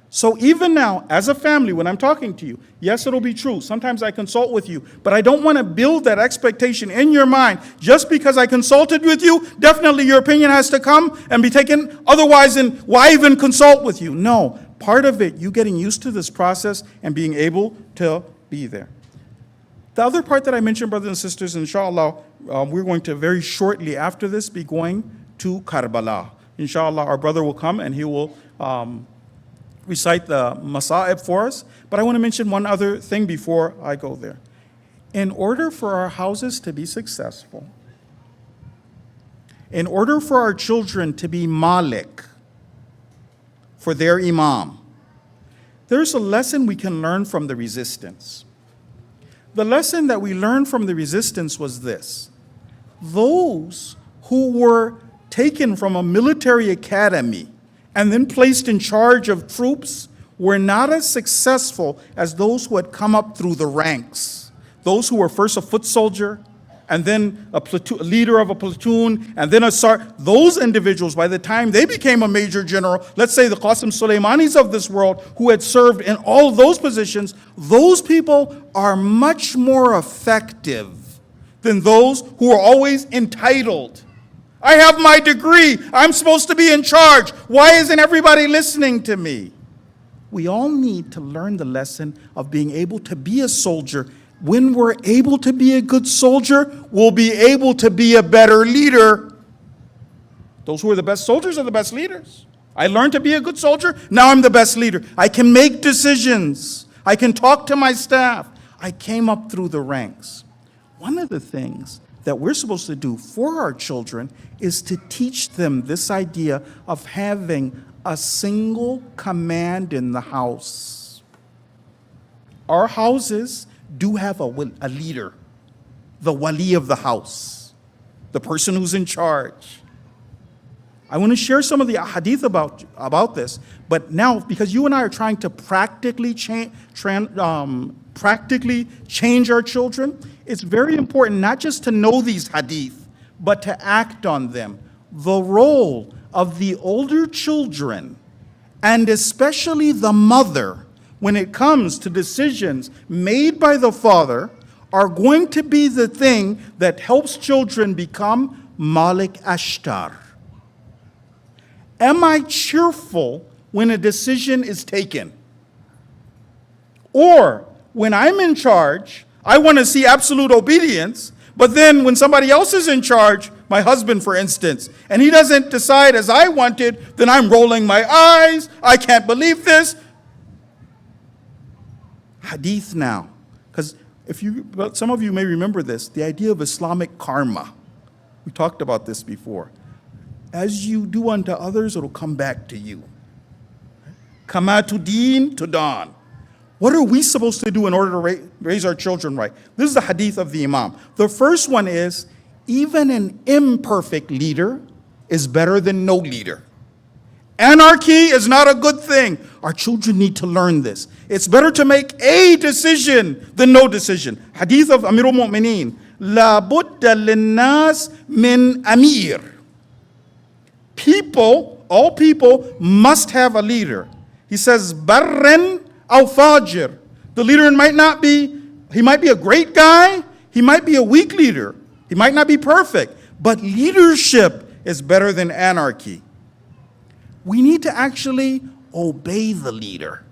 So even now, as a family, when I'm talking to you, yes, it'll be true. Sometimes I consult with you, but I don't want to build that expectation in your mind. Just because I consulted with you, definitely your opinion has to come and be taken. Otherwise, then why even consult with you? No. Part of it, you getting used to this process and being able to be there. The other part that I mentioned, brothers and sisters, inshallah, we're going to very shortly after this be going to Karbala. Inshallah, our brother will come and he will recite the Masa'ib for us. But I want to mention one other thing before I go there. In order for our houses to be successful, in order for our children to be malik for their imam, there's a lesson we can learn from the resistance. The lesson that we learned from the resistance was this. those who were taken from a military academy and then placed in charge of troops were not as successful as those who had come up through the ranks. Those who were first a foot soldier, and then a leader of a platoon, and then a sergeant. Those individuals, by the time they became a major general, let's say the Qasim Sulaimanis of this world, who had served in all those positions, those people are much more effective than those who are always entitled. I have my degree. I'm supposed to be in charge. Why isn't everybody listening to me? We all need to learn the lesson of being able to be a soldier. When we're able to be a good soldier, we'll be able to be a better leader. Those who are the best soldiers are the best leaders. I learned to be a good soldier. Now I'm the best leader. I can make decisions. I can talk to my staff. I came up through the ranks. One of the things that we're supposed to do for our children is to teach them this idea of having a single command in the house. Our houses do have a leader, the wali of the house, the person who's in charge. I want to share some of the hadith about this, but now, because you and I are trying to practically change our children, it's very important not just to know these hadith, but to act on them. The role of the older children, and especially the mother, when it comes to decisions made by the father, are going to be the thing that helps children become Malik Ashtar. Am I cheerful when a decision is taken? Or when I'm in charge, I want to see absolute obedience, but then when somebody else is in charge, my husband for instance, and he doesn't decide as I wanted, then I'm rolling my eyes, I can't believe this. Hadith now, because some of you may remember this, the idea of Islamic karma. We talked about this before. As you do unto others, it'll come back to you. Kama tudin tudan. What are we supposed to do in order to raise our children right? This is the hadith of the Imam. The first one is, even an imperfect leader is better than no leader. Anarchy is not a good thing. Our children need to learn this. It's better to make a decision than no decision. Hadith of Amirul Mu'mineen. La budda linnas min amir. People, all people must have a leader. He says, barren aw fajir. The leader he might be a great guy, he might be a weak leader. He might not be perfect, but leadership is better than anarchy. We need to actually obey the leader.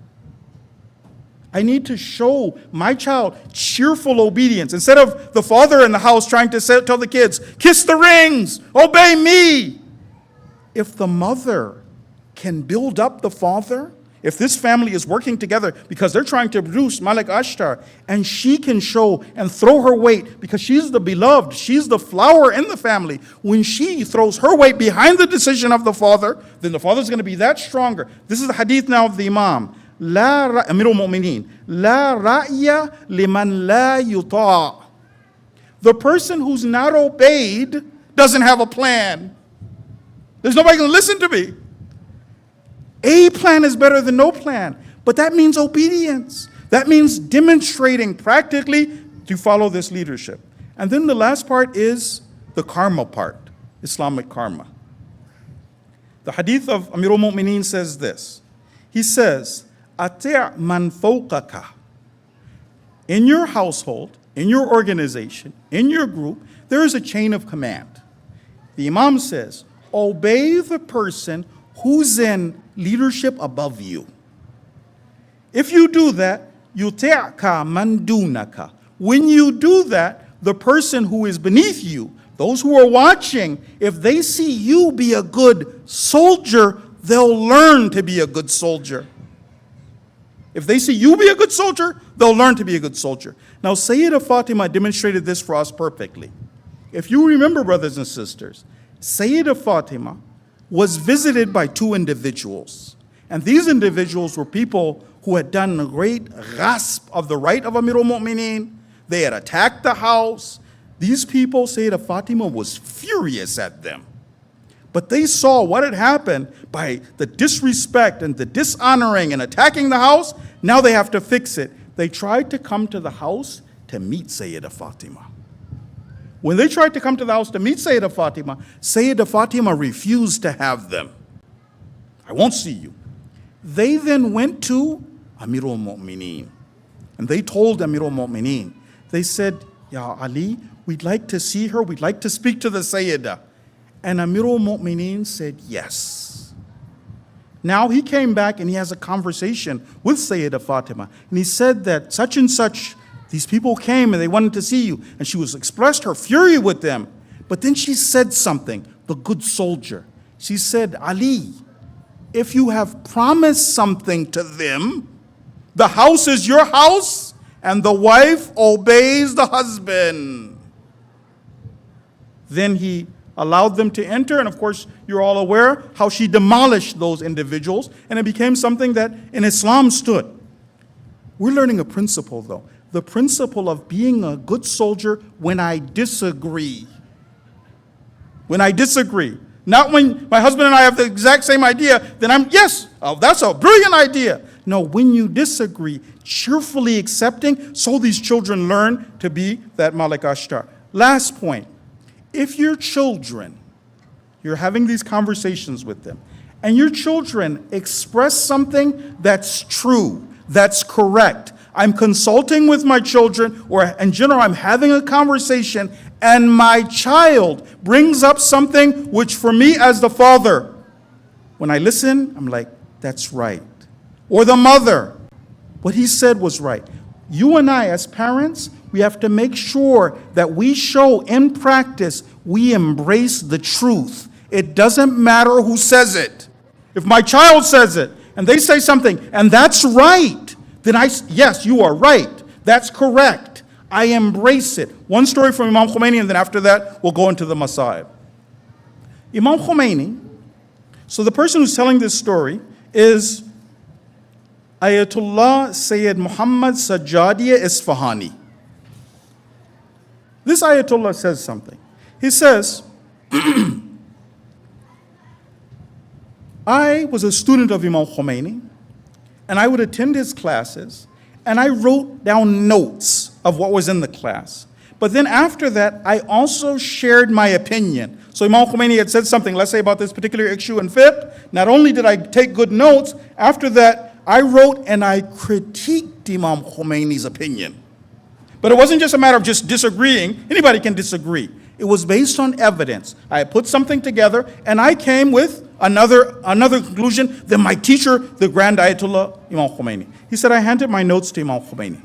I need to show my child cheerful obedience. Instead of the father in the house trying to tell the kids, kiss the rings, obey me. If the mother can build up the father, if this family is working together because they're trying to produce Malik Ashtar, and she can show and throw her weight because she's the beloved, she's the flower in the family. When she throws her weight behind the decision of the father, then the father's going to be that stronger. This is the hadith now of the Imam. Amirul Mu'mineen. La ra'ya liman la yuta'. The person who's not obeyed doesn't have a plan. There's nobody going to listen to me. A plan is better than no plan, but that means obedience. That means demonstrating practically to follow this leadership. And then the last part is the karma part, Islamic karma. The hadith of Amirul Mu'mineen says this. He says, "Ati' man fawqaka." In your household, in your organization, in your group, there is a chain of command. The Imam says, obey the person who's in leadership above you. If you do that, yuti'ka man dunaka. When you do that, the person who is beneath you, those who are watching, if they see you be a good soldier, they'll learn to be a good soldier. If they see you be a good soldier, they'll learn to be a good soldier. Now, Sayyidah Fatima demonstrated this for us perfectly. If you remember, brothers and sisters, Sayyidah Fatima was visited by two individuals. And these individuals were people who had done a great ghasp of the right of Amirul Mu'mineen. They had attacked the house. These people, Sayyidah Fatima was furious at them. But they saw what had happened by the disrespect and the dishonoring and attacking the house. Now they have to fix it. They tried to come to the house to meet Sayyidah Fatima. When they tried to come to the house to meet Sayyidah Fatima refused to have them. I won't see you. They then went to Amirul Mu'mineen. And they told Amirul Mu'mineen, they said, Ya Ali, we'd like to see her, we'd like to speak to the Sayyidah. And Amirul Mu'mineen said yes. Now he came back and he has a conversation with Sayyidah Fatima. And he said that such and such, these people came and they wanted to see you. And she was expressed her fury with them. But then she said something, the good soldier. She said, Ali, if you have promised something to them, the house is your house and the wife obeys the husband. Then he allowed them to enter, and of course, you're all aware how she demolished those individuals, and it became something that in Islam stood. We're learning a principle, though. The principle of being a good soldier when I disagree. When I disagree. Not when my husband and I have the exact same idea, then yes, that's a brilliant idea. No, when you disagree, cheerfully accepting, so these children learn to be that Malik Ashtar. Last point. If your children, you're having these conversations with them, and your children express something that's true, that's correct, I'm consulting with my children, or in general, I'm having a conversation, and my child brings up something which for me as the father, when I listen, I'm like, that's right. Or the mother, what he said was right. You and I as parents, we have to make sure that we show in practice we embrace the truth. It doesn't matter who says it. If my child says it and they say something and that's right, then yes, you are right. That's correct. I embrace it. One story from Imam Khomeini, and then after that we'll go into the Masaib. Imam Khomeini, so the person who's telling this story is Ayatollah Sayyid Muhammad Sajjadiya Isfahani. This Ayatollah says something. He says, I was a student of Imam Khomeini, and I would attend his classes, and I wrote down notes of what was in the class. But then after that, I also shared my opinion. So Imam Khomeini had said something, let's say about this particular issue in fiqh. Not only did I take good notes, after that, I wrote and I critiqued Imam Khomeini's opinion. But it wasn't just a matter of just disagreeing. Anybody can disagree. It was based on evidence. I put something together and I came with another conclusion than my teacher, the Grand Ayatollah Imam Khomeini. He said, I handed my notes to Imam Khomeini.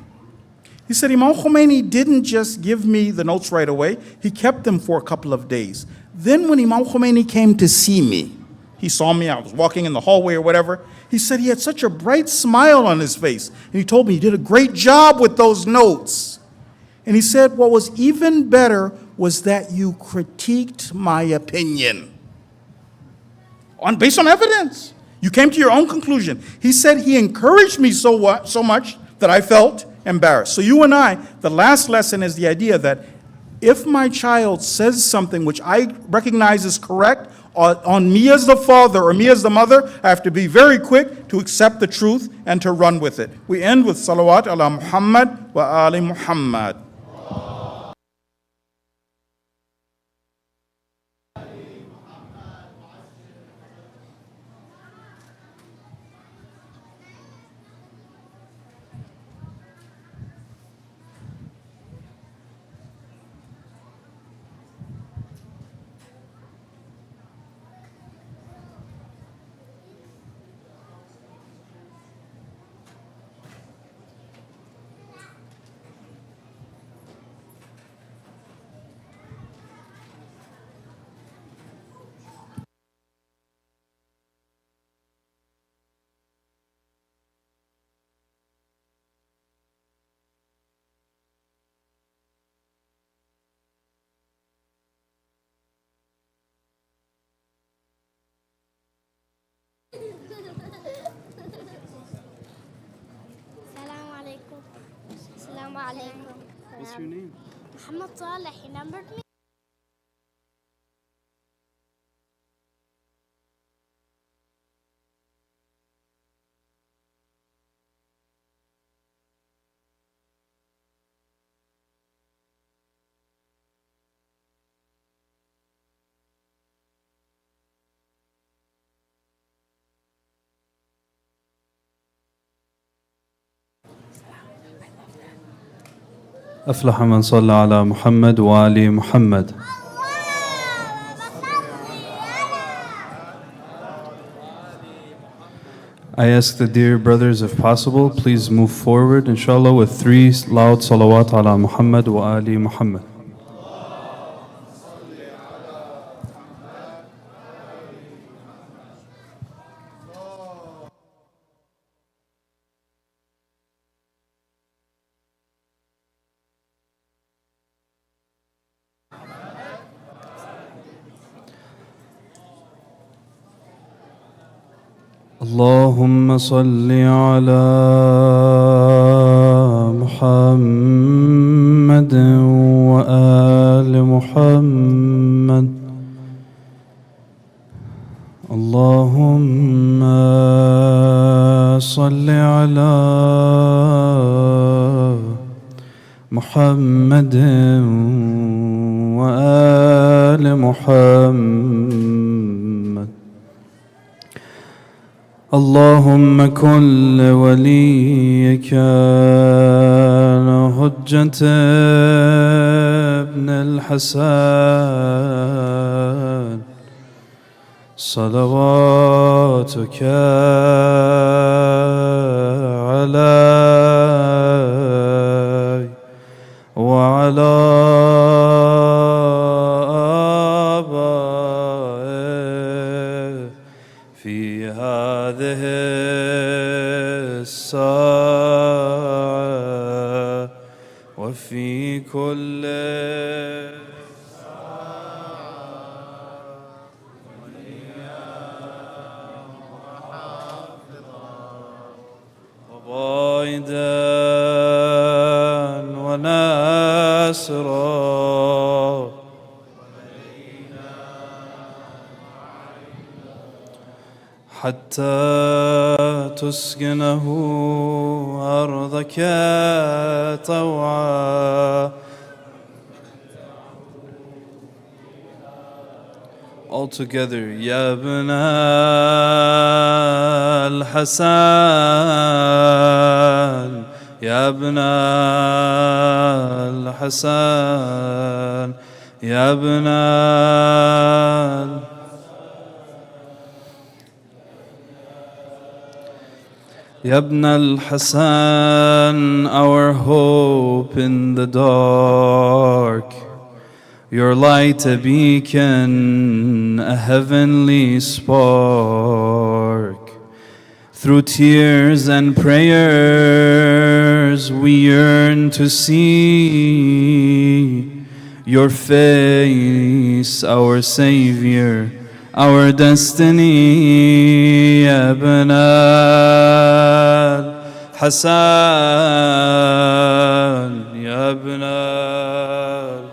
He said, Imam Khomeini didn't just give me the notes right away. He kept them for a couple of days. Then when Imam Khomeini came to see me, he saw me, I was walking in the hallway or whatever. He said he had such a bright smile on his face. And he told me he did a great job with those notes. And he said, what was even better was that you critiqued my opinion. Based on evidence. You came to your own conclusion. He said he encouraged me so much that I felt embarrassed. So you and I, the last lesson is the idea that if my child says something which I recognize is correct, on me as the father or me as the mother, I have to be very quick to accept the truth and to run with it. We end with salawat ala Muhammad wa ali Muhammad. Assalamu alaikum. Assalamu alaikum. What's your name? Muhammad Saleh, he numbered me. أفلح من صلى على محمد وآل محمد. I ask the dear brothers, if possible, please move forward, inshallah, with 3 loud salawat ala Muhammad wa ali Muhammad. اللهم صل على محمد وآل محمد. اللهم صل على محمد وآل محمد. اللهم كن لوليك الحجة ابن الحسن صلواتك عليه وعلى آبائه في هذه الساعة وفي كل وقائدا وناصرا حتى تسكنه أرضك طوعا. All together, يا ابن الحسن يا ابن الحسن يا ابن يا ابن الحسن, our hope in the dark, your light a beacon, a heavenly spark. Through tears and prayers we yearn to see your face, our Savior, our destiny. Ya ibn al-Hasan, Ya ibn al-,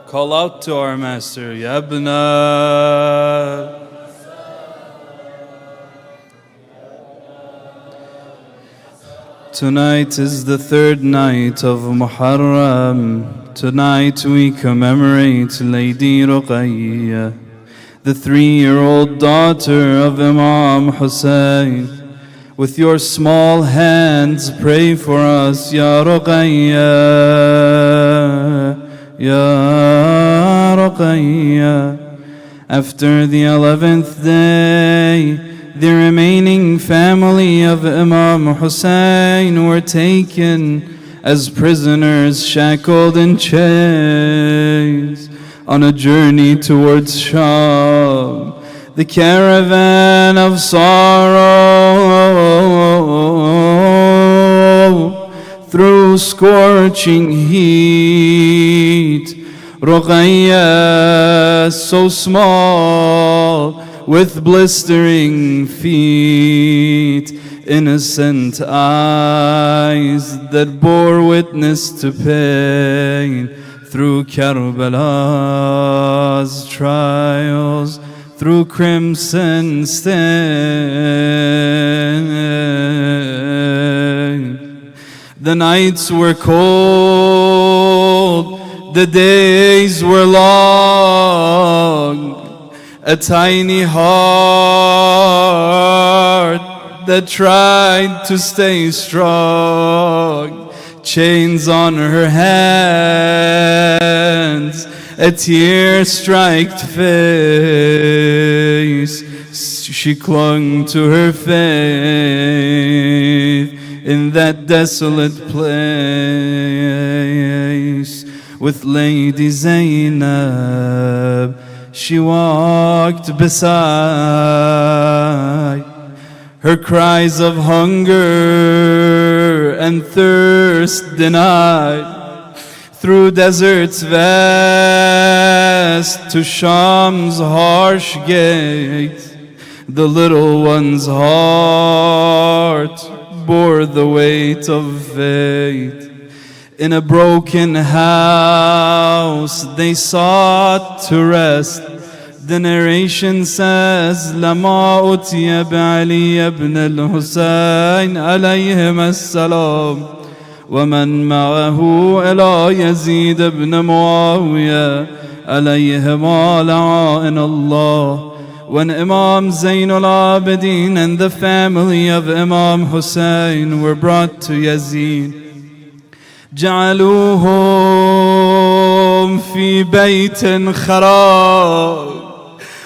call out to our Master, Ya ibn al-. Tonight is the 3rd night of Muharram. Tonight we commemorate Lady Ruqayyah, the 3-year-old daughter of Imam Hussein. With your small hands, pray for us, Ya Ruqayyah, Ya Ruqayyah. After the 11th day, the remaining family of Imam Hussein were taken as prisoners, shackled in chains, on a journey towards Sham, the caravan of sorrow, through scorching heat. Ruqayyah, so small, with blistering feet, innocent eyes that bore witness to pain through Karbala's trials, through crimson stain. The nights were cold, the days were long. A tiny heart that tried to stay strong. Chains on her hands, a tear-striked face. She clung to her faith in that desolate place. With Lady Zainab, she walked beside, her cries of hunger and thirst denied, through deserts vast to Sham's harsh gates. The little one's heart bore the weight of fate. In a broken house they sought to rest. The narration says, لما أتي بعلي بن الحسين عليهم السلام ومن معه إلى يزيد بن معاوية عليهما لعائن الله. When Imam Zainul Abidin and the family of Imam Hussein were brought to Yazid, جعلوهم في بيت خراب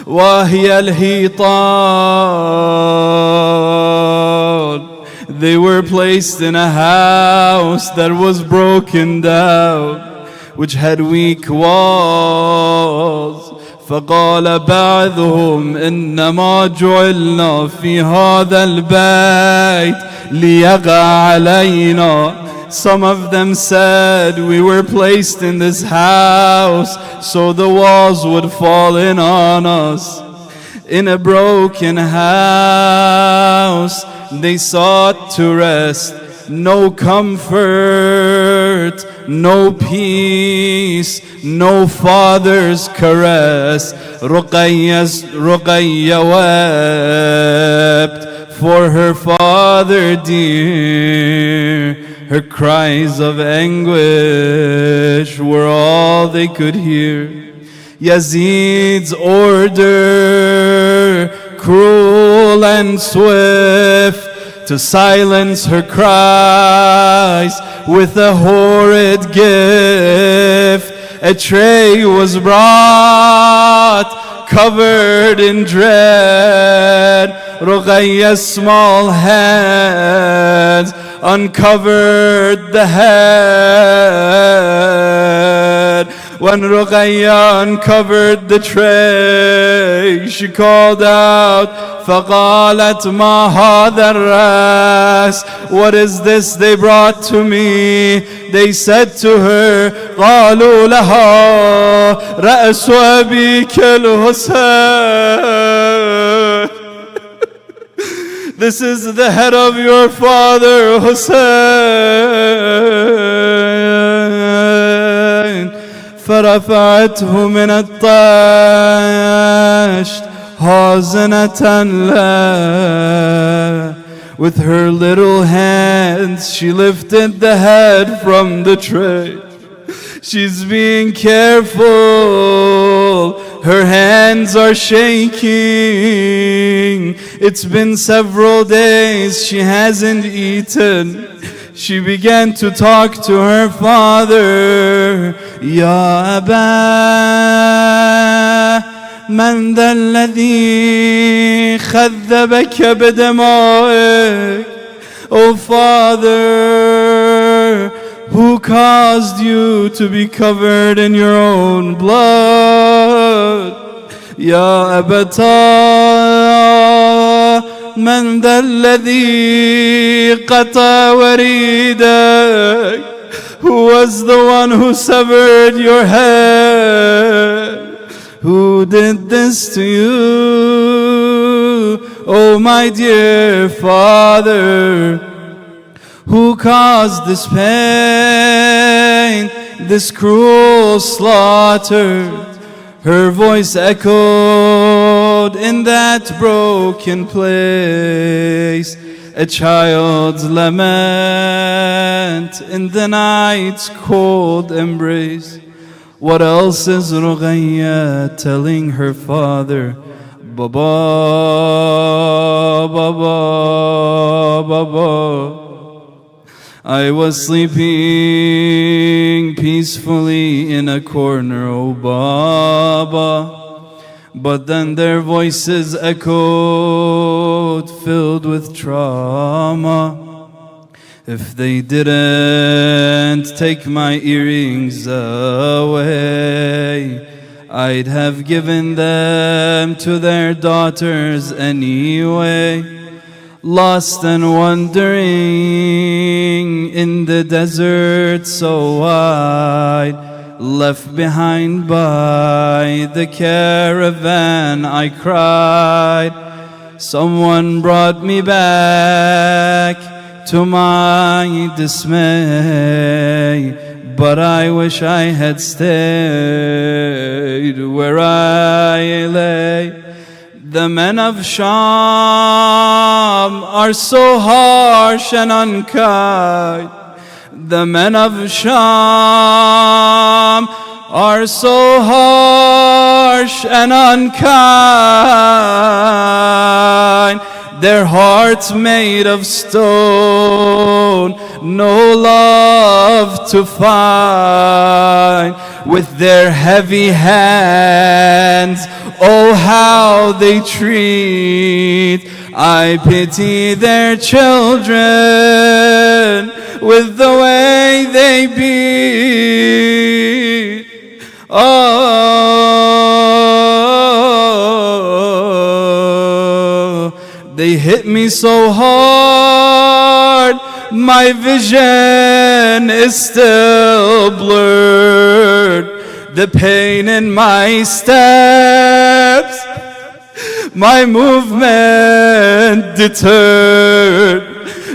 وهي الحيطان. They were placed in a house that was broken down, which had weak walls. فقال بعضهم إنما جعلنا في هذا البيت ليقع علينا. Some of them said, we were placed in this house so the walls would fall in on us. In a broken house they sought to rest. No comfort, no peace, no father's caress. Ruqayya wept for her father dear. Her cries of anguish were all they could hear. Yazid's order, cruel and swift, to silence her cries with a horrid gift. A tray was brought, covered in dread. Ruqayya's small hands uncovered the head. When Ruqayya uncovered the tray, she called out, فَقَالَتْ مَا هَذَا الرَّاسِ. What is this they brought to me? They said to her, قَالُوا لَهَا رَأْسُ أَبِيكَ الْحُسَيْنِ. This is the head of your father Hussein. فرفعته من الطشت حازنة له. With her little hands she lifted the head from the tray. She's being careful. Her hands are shaking. It's been several days she hasn't eaten. She began to talk to her father. Ya Aba, man dha alladhi khadhabaka bidama'ik. Oh father, who caused you to be covered in your own blood? Ya Abata, man dha alladhi qata waridak. Who was the one who severed your head? Who did this to you? oh my dear father, who caused this pain, this cruel slaughter? Her voice echoed in that broken place, a child's lament in the night's cold embrace. What else is Ruqayya telling her father? Baba, Baba, Baba. I was sleeping peacefully in a corner, oh Baba. But then their voices echoed, filled with trauma. If they didn't take my earrings away, I'd have given them to their daughters anyway. Lost and wandering in the desert so wide, left behind by the caravan, I cried. Someone brought me back to my dismay, but I wish I had stayed where I lay. The men of Sham are so harsh and unkind. The men of Sham are so harsh and unkind. Their hearts made of stone, no love to find. With their heavy hands, oh how they treat. I pity their children with the way they beat. Oh, they hit me so hard, my vision is still blurred. The pain in my steps, my movement deterred.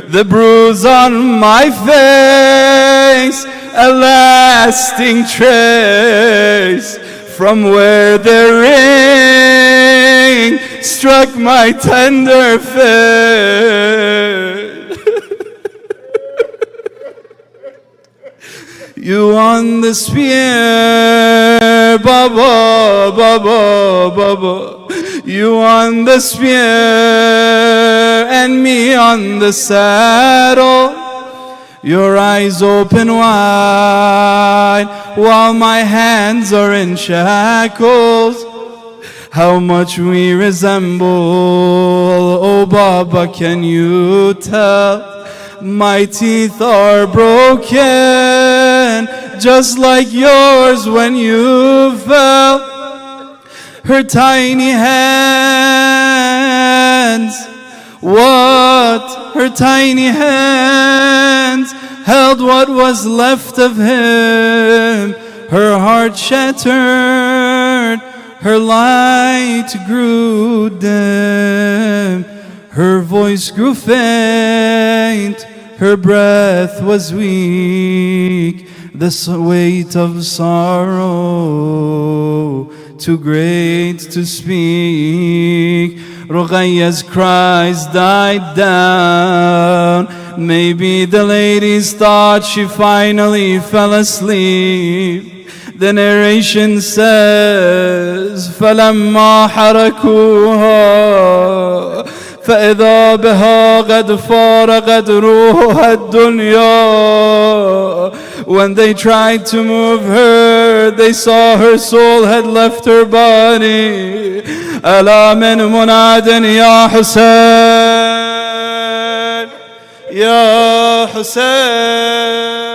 The bruise on my face, a lasting trace from where the ring struck my tender face. You on the spear, Baba, Baba, Baba. You on the spear and me on the saddle. Your eyes open wide while my hands are in shackles. How much we resemble, oh Baba, can you tell? My teeth are broken, just like yours when you fell. Her tiny hands, her tiny hands held what was left of him. Her heart shattered, her light grew dim. Her voice grew faint, her breath was weak. The weight of sorrow, too great to speak. Ruqayya's cries died down. Maybe the ladies thought she finally fell asleep. The narration says, فَلَمَّا حَرَكُوهَا فَإِذَا بِهَا قَدْ فَارَقَتْ رُوحُهَا الدُّنْيَا. When they tried to move her, they saw her soul had left her body. أَلَا مِنْ مُنَادٍ يَا حُسَيْنَ يَا حُسَيْنَ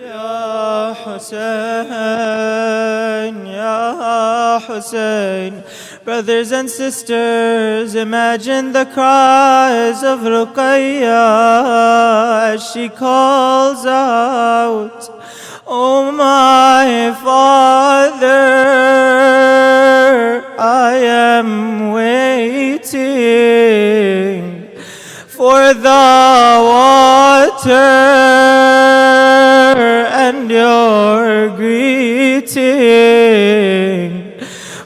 Ya Hussein, Ya Hussein. Brothers and sisters, imagine the cries of Ruqayya as she calls out, "Oh my Father, I am waiting greeting, for the water and your greeting.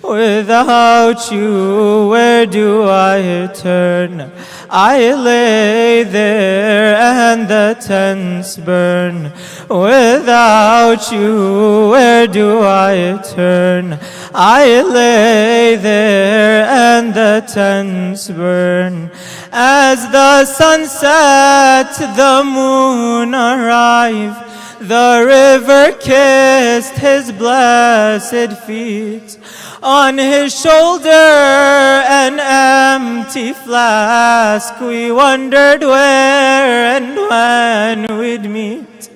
Without you, where do I turn? I lay there and the tents burn. Without you, where do I turn? I lay there and the tents burn. As the sun set, the moon arrived. The river kissed his blessed feet. On his shoulder an empty flask. We wondered where and when we'd meet.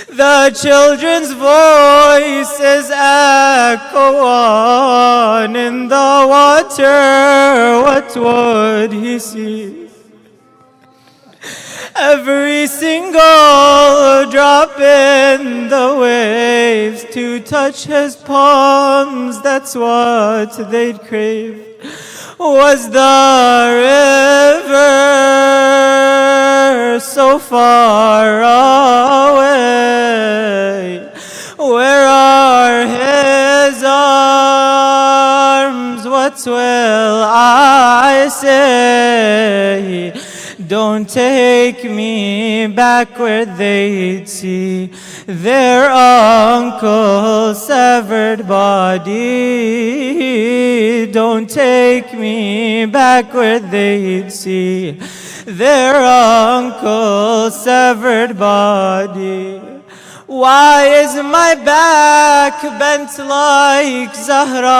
The children's voices echo on in the water. What would he see? Every single drop in the waves to touch his palms, that's what they'd crave. Was the river so far away? Where are his arms? What will I say? Don't take me back where they'd see their uncle's severed body. Don't take me back where they'd see their uncle's severed body. Why is my back bent like Zahra?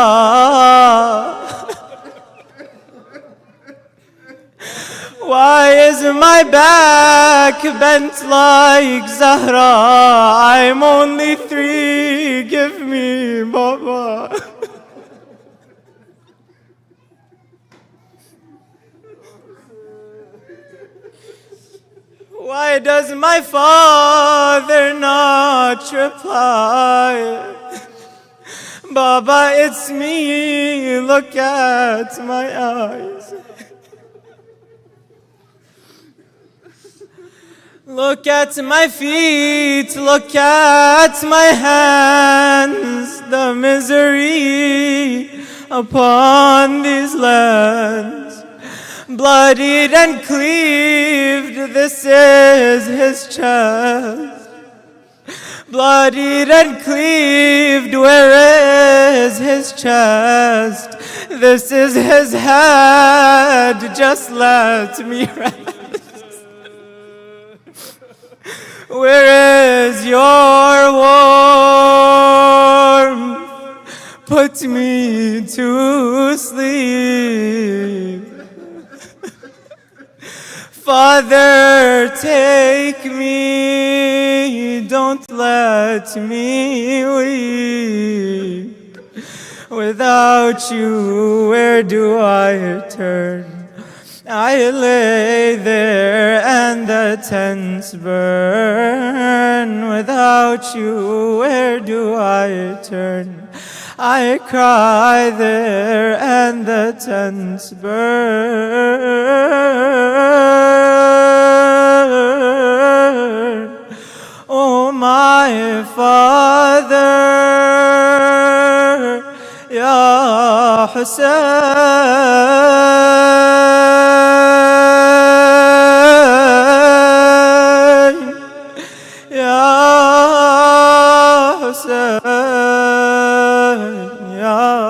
Why is my back bent like Zahra? I'm only 3, give me Baba. Why does my father not reply? Baba, it's me, look at my eyes. Look at my feet, look at my hands, the misery upon these lands. Bloodied and cleaved, this is his chest. Bloodied and cleaved, where is his chest? This is his head, just let me rest. Where is your warmth? Put me to sleep. Father, take me, don't let me weep. Without you, where do I turn? I lay there and the tents burn. Without you, where do I turn? I cry there and the tents burn. Oh, my Father, Ya Hussein, Ya Hussein, Ya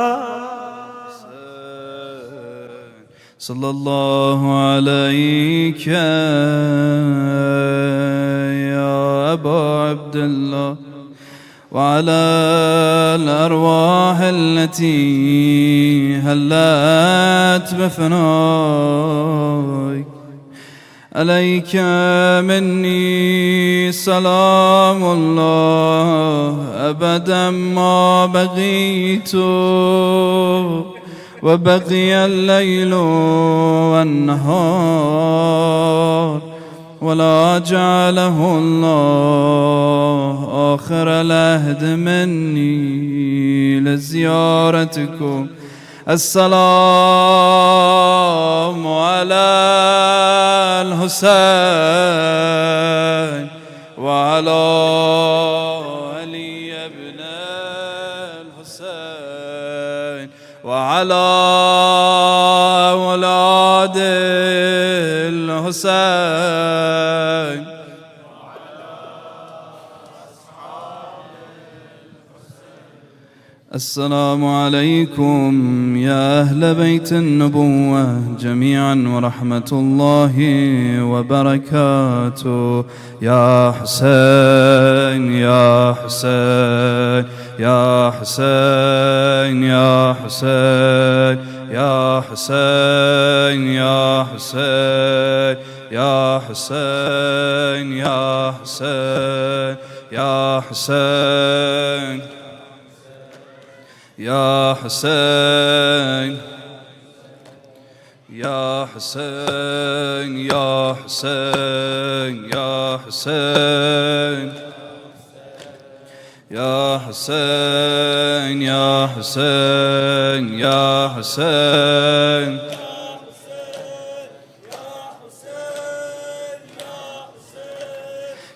صلى الله عليك يا أبا عبد الله وعلى الأرواح التي هلت بفنائك عليك مني سلام الله أبدا ما بقيت وبقي الليل والنهار ولا جعله الله آخر العهد مني لزيارتكم السلام على الحسين وعلى علي بن الحسين وعلى أولاد الحسين السلام عليكم يا أهل بيت النبوة جميعا ورحمة الله وبركاته. يا حسين يا حسين يا حسين يا حسين يا حسين يا حسين يا حسين يا حسين يا حسين يا حسين يا حسين يا حسين يا حسين يا حسين يا حسين يا حسين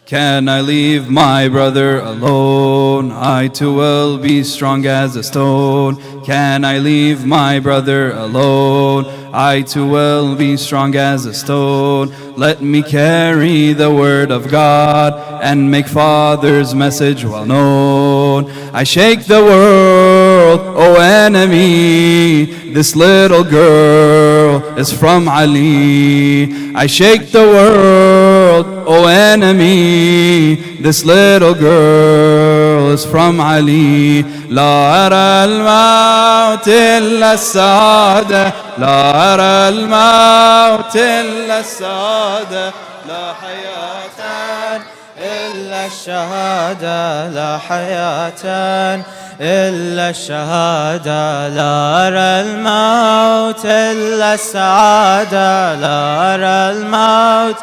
Can I leave my brother alone? I too will be strong as a stone. Can I leave my brother alone? I too will be strong as a stone. Let me carry the word of God and make Father's message well known. I shake the world, O enemy. This little girl is from Ali. I shake the world, O enemy. This little girl is from Ali. لا أرى الموت إلا السعادة لا أرى الموت إلا السعادة لا حياة إلا الشهادة لا حياة إلا الشهادة لا أرى الموت إلا السعادة لا أرى الموت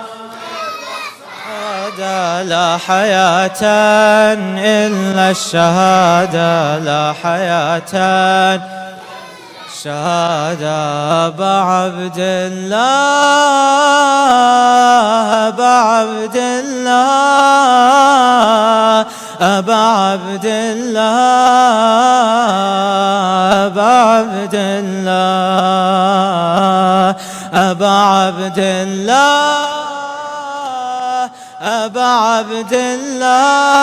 لا حياة إلا الشهادة لا حياة شهادة أبا عبد الله أبا عبد الله أبا عبد الله أبا عبد الله أبا عبد الله أبا عبد الله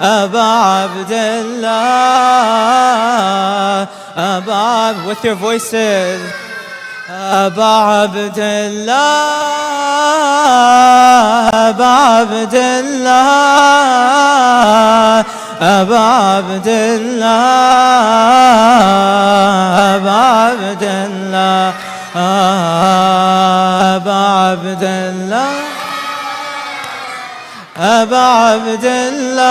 أبا عبد الله أبا with your voices أبا عبد الله أبا عبد الله أبا عبد الله أبا عبد الله أبا عبد الله أبا عبد الله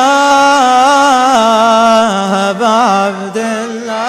أبا عبد الله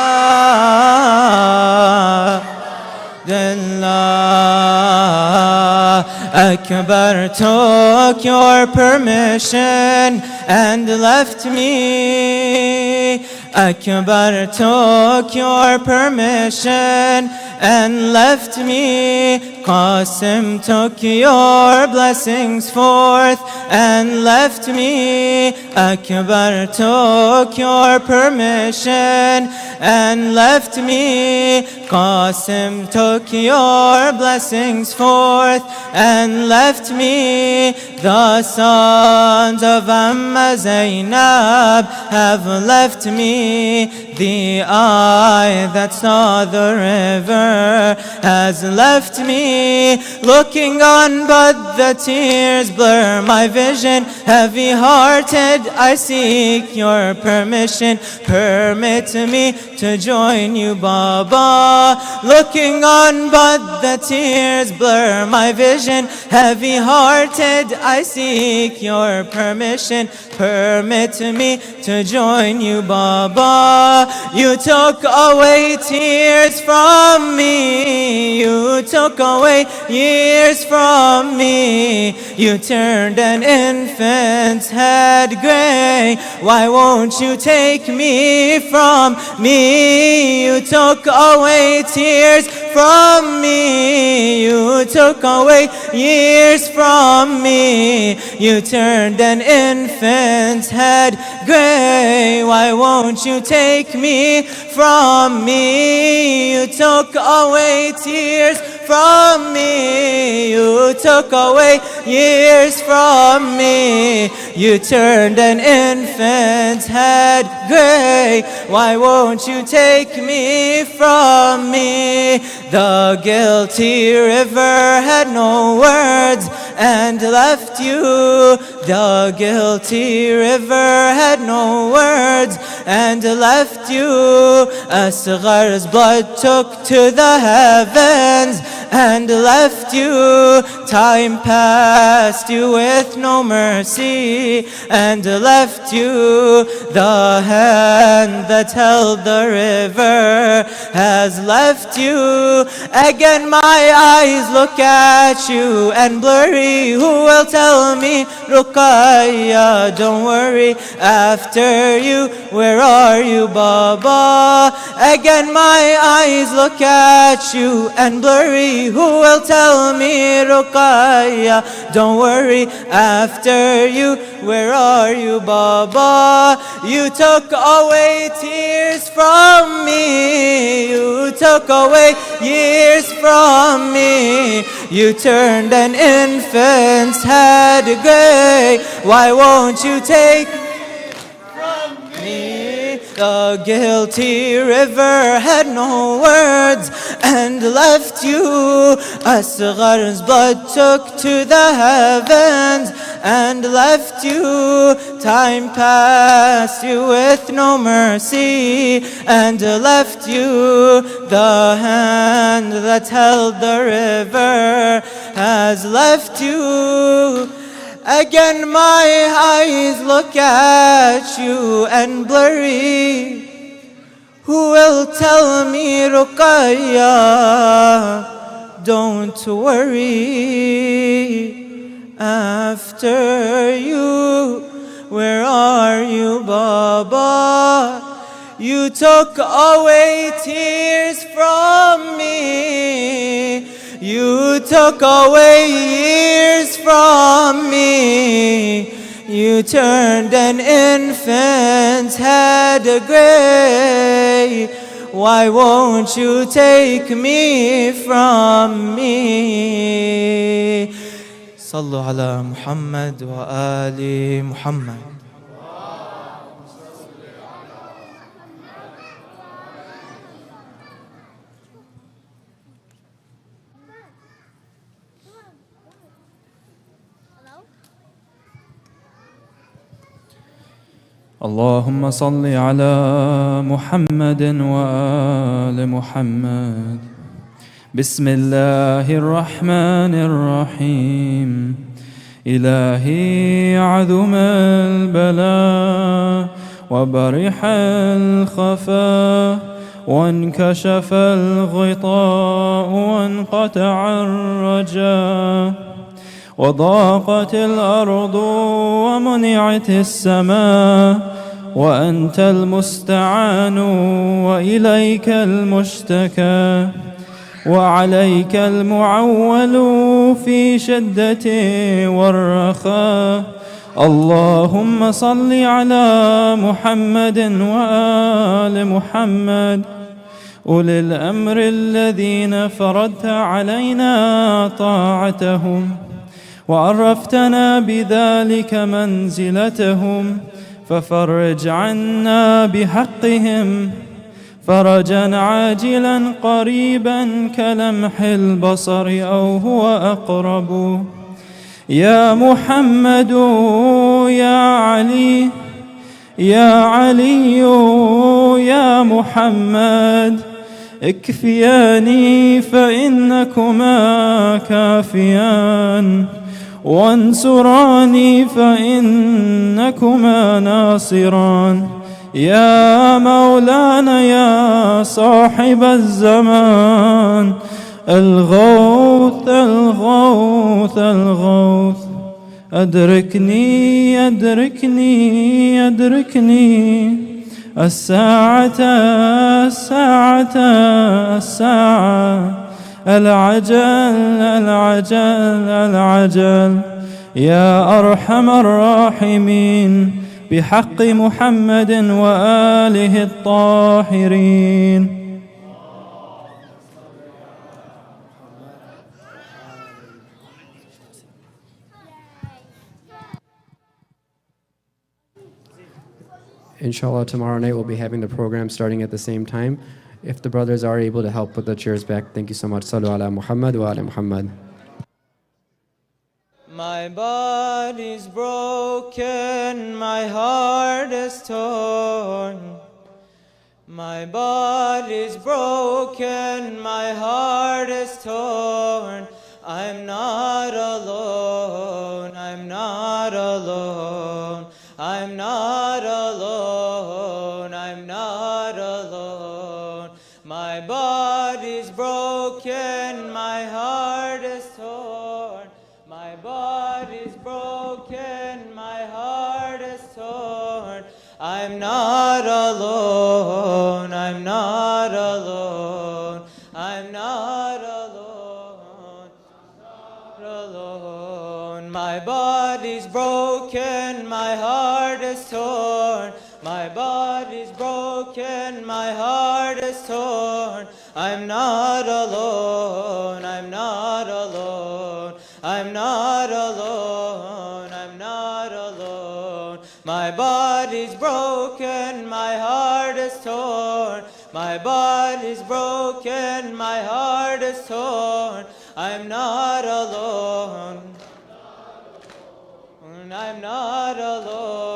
Akbar took your permission and left me. Akbar took your permission and left me. Qasim took your blessings forth and left me. Akbar took your permission and left me. Qasim took your blessings forth and left me. The sons of Amma Zainab have left me. The eye that saw the river has left me. Looking on but the tears blur my vision. Heavy hearted I seek your permission. Permit me to join you, Baba. Looking on but the tears blur my vision. Heavy hearted I seek your permission. Permit me to join you, Baba. Baba. You took away tears from me. You took away years from me. You turned an infant's head gray. Why won't you take me from me? You took away tears from me. You took away years from me. You turned an infant's head gray. Why won't you take me from me? You took away tears from me. You took away years from me. You turned an infant's head gray. Why won't you take me from me? The guilty river had no words and left you. The guilty river had no words and left you. Asghar's blood took to the heavens and left you. Time passed you with no mercy and left you. The hand that held the river has left you. Again my eyes look at you and blurry. Who will tell me, Ruqayya, don't worry, after you, where are you, Baba? Again my eyes look at you and blurry. Who will tell me, Ruqayya, don't worry, after you, where are you, Baba? You took away tears from me. You took away years from me. You turned an infant's head gray. Why won't you take from me? The guilty river had no words and left you. Asghar's blood took to the heavens and left you. Time passed you with no mercy and left you. The hand that held the river has left you. Again my eyes look at you and blurry. Who will tell me, Ruqayya, don't worry, after you, where are you, Baba? You took away tears from me. You took away years from me. You turned an infant's head gray. Why won't you take me from me? Sallu ala Muhammad wa ali Muhammad. اللهم صل على محمد وآل محمد. بسم الله الرحمن الرحيم. إلهي عظم البلاء وبرح الخفاء وانكشف الغطاء وانقطع الرجاء وضاقت الأرض ومنعت السماء وأنت المستعان وإليك المشتكى وعليك المعول في شدة والرخاء. اللهم صل على محمد وآل محمد أولي الأمر الذين فرضت علينا طاعتهم وعرفتنا بذلك منزلتهم، ففرج عنا بحقهم فرجا عاجلا قريبا كلمح البصر أو هو أقرب. يا محمد يا علي يا علي يا محمد اكفياني فإنكما كافيان وانصراني فإنكما ناصران. يا مولانا يا صاحب الزمان الغوث الغوث الغوث أدركني أدركني أدركني الساعة الساعة الساعة العجل العجل العجل يا أرحم الراحمين بحق محمد وآله الطاهرين. Inshallah, tomorrow night we'll be having the program starting at the same time. If the brothers are able to help put the chairs back, thank you so much. Sallu ala Muhammad wa ala Muhammad. My body's broken, my heart is torn. My body's broken, my heart is torn. I'm not alone, I'm not alone. I'm not alone, I'm not alone. My body's broken, my heart is torn. My body's broken, my heart is torn. I'm not alone, I'm not alone. I'm not alone, not alone. My body's broken, my heart is torn. My body's broken, my heart is torn. I'm not alone, I'm not alone. I'm not alone, I'm not alone. My body's broken, my heart is torn. My body's broken, my heart is torn. I'm not alone, I'm not alone.